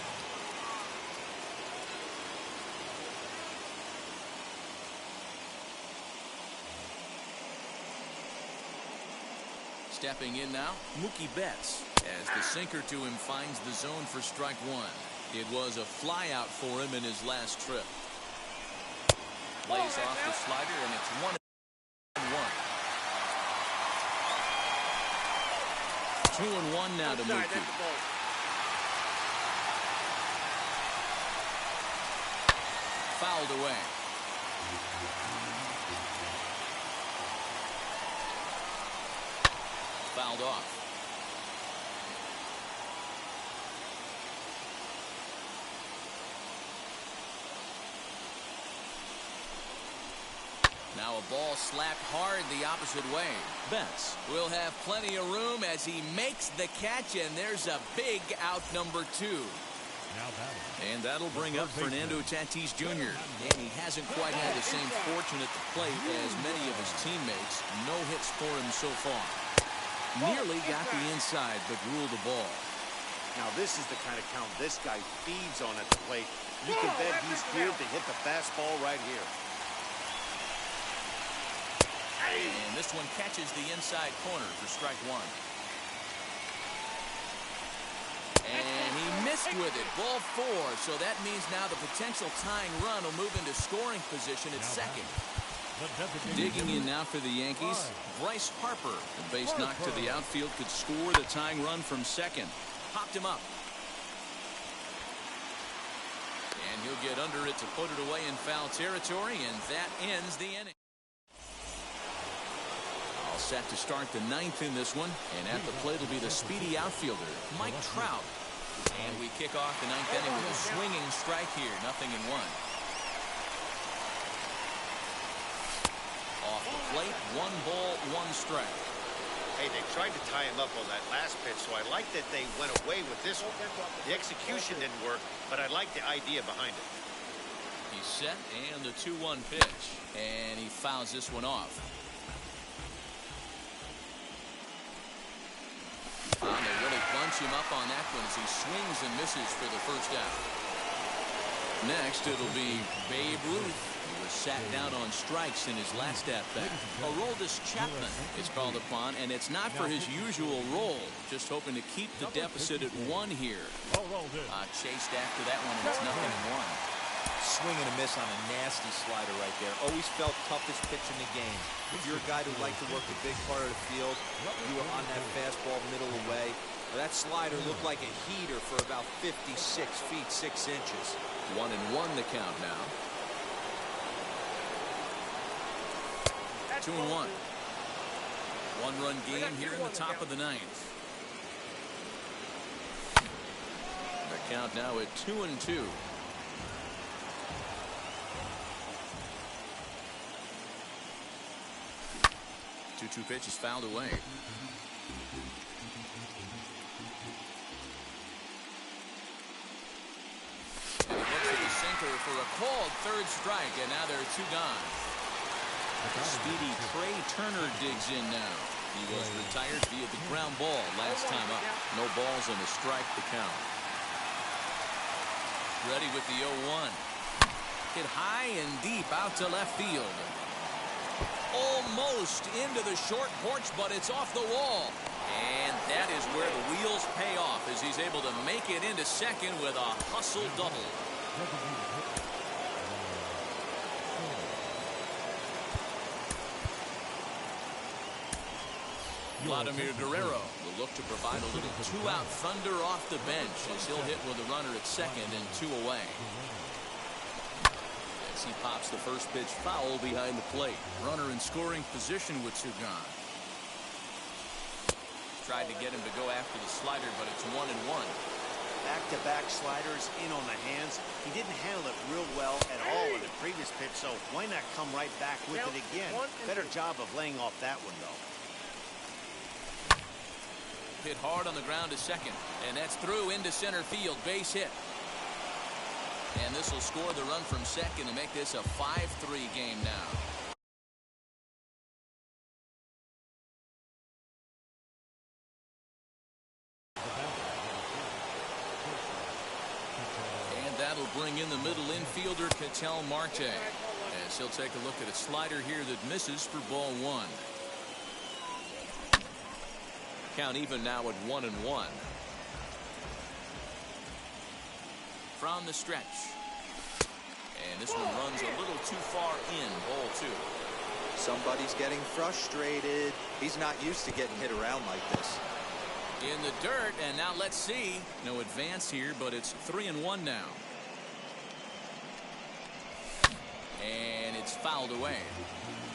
Stepping in now, Mookie Betts, as the sinker to him finds the zone for strike one. It was a flyout for him in his last trip. Lays off the slider, and it's 1-1. 2-1 now to Mookie. Fouled away. Fouled off. Now a ball slapped hard the opposite way. Betts will have plenty of room as he makes the catch, and there's a big out, number 2. And that'll bring up Fernando Tatis Jr. And he hasn't quite had the same fortune at the plate as many of his teammates. No hits for him so far. Nearly got the inside, but ruled the ball. Now this is the kind of count this guy feeds on at the plate. You can bet he's geared to hit the fastball right here. And this one catches the inside corner for strike one. And he missed with it. Ball 4. So that means now the potential tying run will move into scoring position at second. Digging in now for the Yankees, Bryce Harper. The base knock to the outfield could score the tying run from second. Popped him up. And he'll get under it to put it away in foul territory, and that ends the inning. All set to start the 9th in this one, and at the plate will be the speedy outfielder, Mike Trout. And we kick off the 9th inning with a swinging strike here, 0-1. Off the plate, 1 ball, 1 strike. Hey, they tried to tie him up on that last pitch, so I like that they went away with this one. The execution didn't work, but I like the idea behind it. He's set, and the 2-1 pitch. And he fouls this one off. They really bunch him up on that one as he swings and misses for the first out. Next, it'll be Babe Ruth. He was sat down on strikes in his last at-bat. Aroldis Chapman is called upon, and it's not for his usual role. Just hoping to keep the deficit at 1 here. Chased after that one, and it's 0-1. Swing and a miss on a nasty slider right there. Always felt toughest pitch in the game. If you're a guy who likes to work a big part of the field, you were on that fastball middle away. That slider looked like a heater for about 56 feet 6 inches. 1-1 the count now. 2-1. 1-run game here in the top of the 9th. The count now at 2-2. 2-2 pitch is fouled away. And he looks at the sinker for a called 3rd strike, and now there are 2 gone. Speedy Trey Turner digs in now. He was retired via the ground ball last time up. No balls and a strike to count. Ready with the 0-1. Hit high and deep out to left field. Almost into the short porch, but it's off the wall. And that is where the wheels pay off as he's able to make it into second with a hustle double. Vladimir Guerrero will look to provide a little 2-out thunder off the bench as he'll hit with a runner at second and 2 away. As he pops the first pitch foul behind the plate. Runner in scoring position with 2 gone. Tried to get him to go after the slider, but it's 1-1. Back-to-back sliders in on the hands. He didn't handle it real well at all in the previous pitch, so why not come right back with it again? Better job of laying off that one, though. Hit hard on the ground to second, and that's through into center field. Base hit. And this will score the run from second to make this a 5-3 game now. And that'll bring in the middle infielder, Katel Martin, as he'll take a look at a slider here that misses for ball 1. Count even now at 1-1. From the stretch. And this one runs a little too far in, ball 2. Somebody's getting frustrated. He's not used to getting hit around like this. In the dirt, and now let's see. No advance here, but it's 3-1 now. And it's fouled away.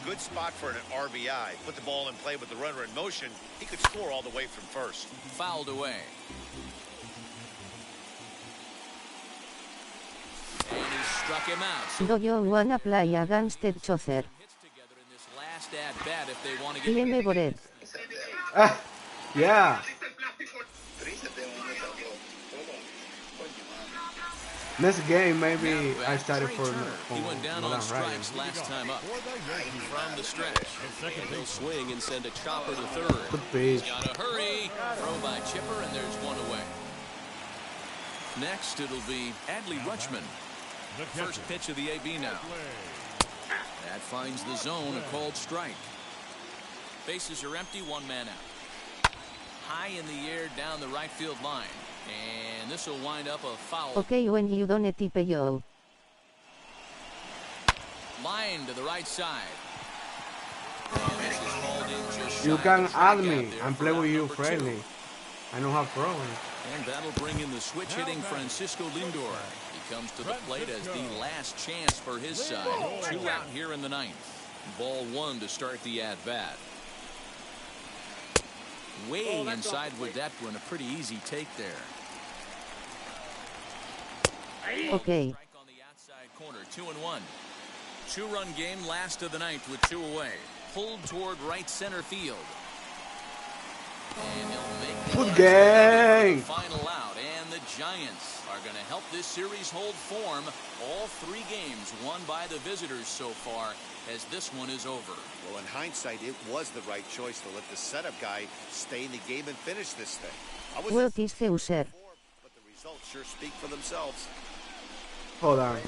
Good spot for an RBI. Put the ball in play with the runner in motion. He could score all the way from first. Fouled away. And he struck him out. Do you wanna play against the Chother? IM Bored. Yeah. Next game, maybe I started for he went down on strikes last time up. From the stretch. He'll swing and send a chopper to third. He's got to hurry. Throw by Chipper, and there's 1 away. Next, it'll be Adley Rutschman. First pitch of the AB now. That finds the zone, a called strike. Bases are empty, 1 man out. High in the air down the right field line. And this will wind up a foul. Okay, when you don't tip yo. Line to the right side. And this is hauled in just You shy can of the add strikeout me there and for play with out you number 2. friendly. I don't have problem. And that'll bring in the switch hitting Francisco Lindor. He comes to the plate as the last chance for his side. 2 out here in the 9th. Ball 1 to start the at-bat. Way inside with that one. A pretty easy take there. Okay. Strike on the outside corner. 2-1. 2-run game, last of the 9th with 2 away. Pulled toward right center field. And he'll make Good game. final out. And the Giants are going to help this series hold form. All 3 games won by the visitors so far, as this one is over. Well, in hindsight, it was the right choice to let the setup guy stay in the game and finish this thing. What is user? But the results sure speak for themselves. Hold on.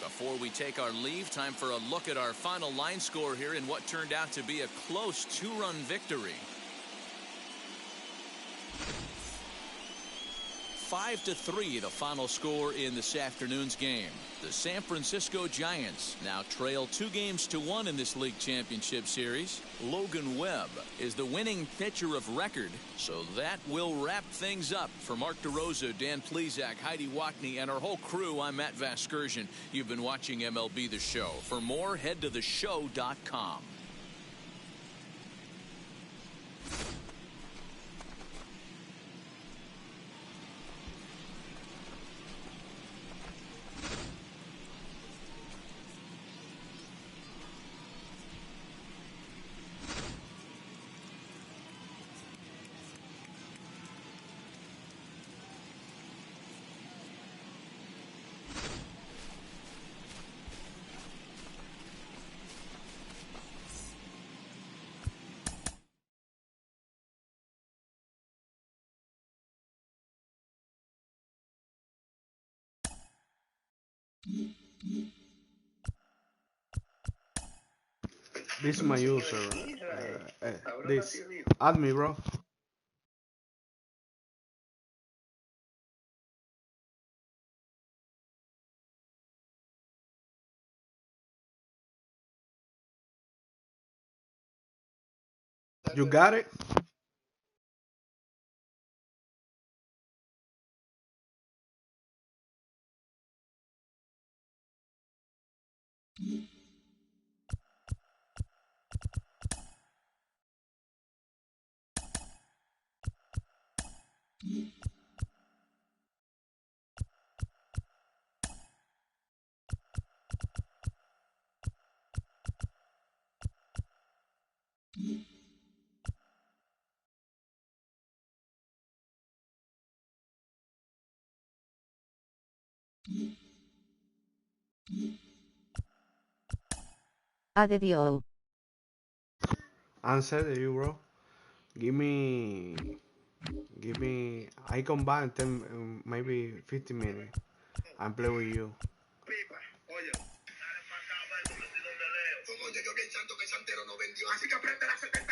Before we take our leave, time for a look at our final line score here in what turned out to be a close 2-run victory. 5-3, the final score in this afternoon's game. The San Francisco Giants now trail 2-1 in this league championship series. Logan Webb is the winning pitcher of record. So that will wrap things up. For Mark DeRosa, Dan Plesac, Heidi Watney, and our whole crew, I'm Matt Vasgersian. You've been watching MLB The Show. For more, head to theshow.com. This is my user. This. Add me, bro. You got it? Adiós. Answer to you, bro. Give me. I come back in 10, maybe 15 minutes and play with you. Oye, yo pensando que Santero no vendió, así que aprende la 70.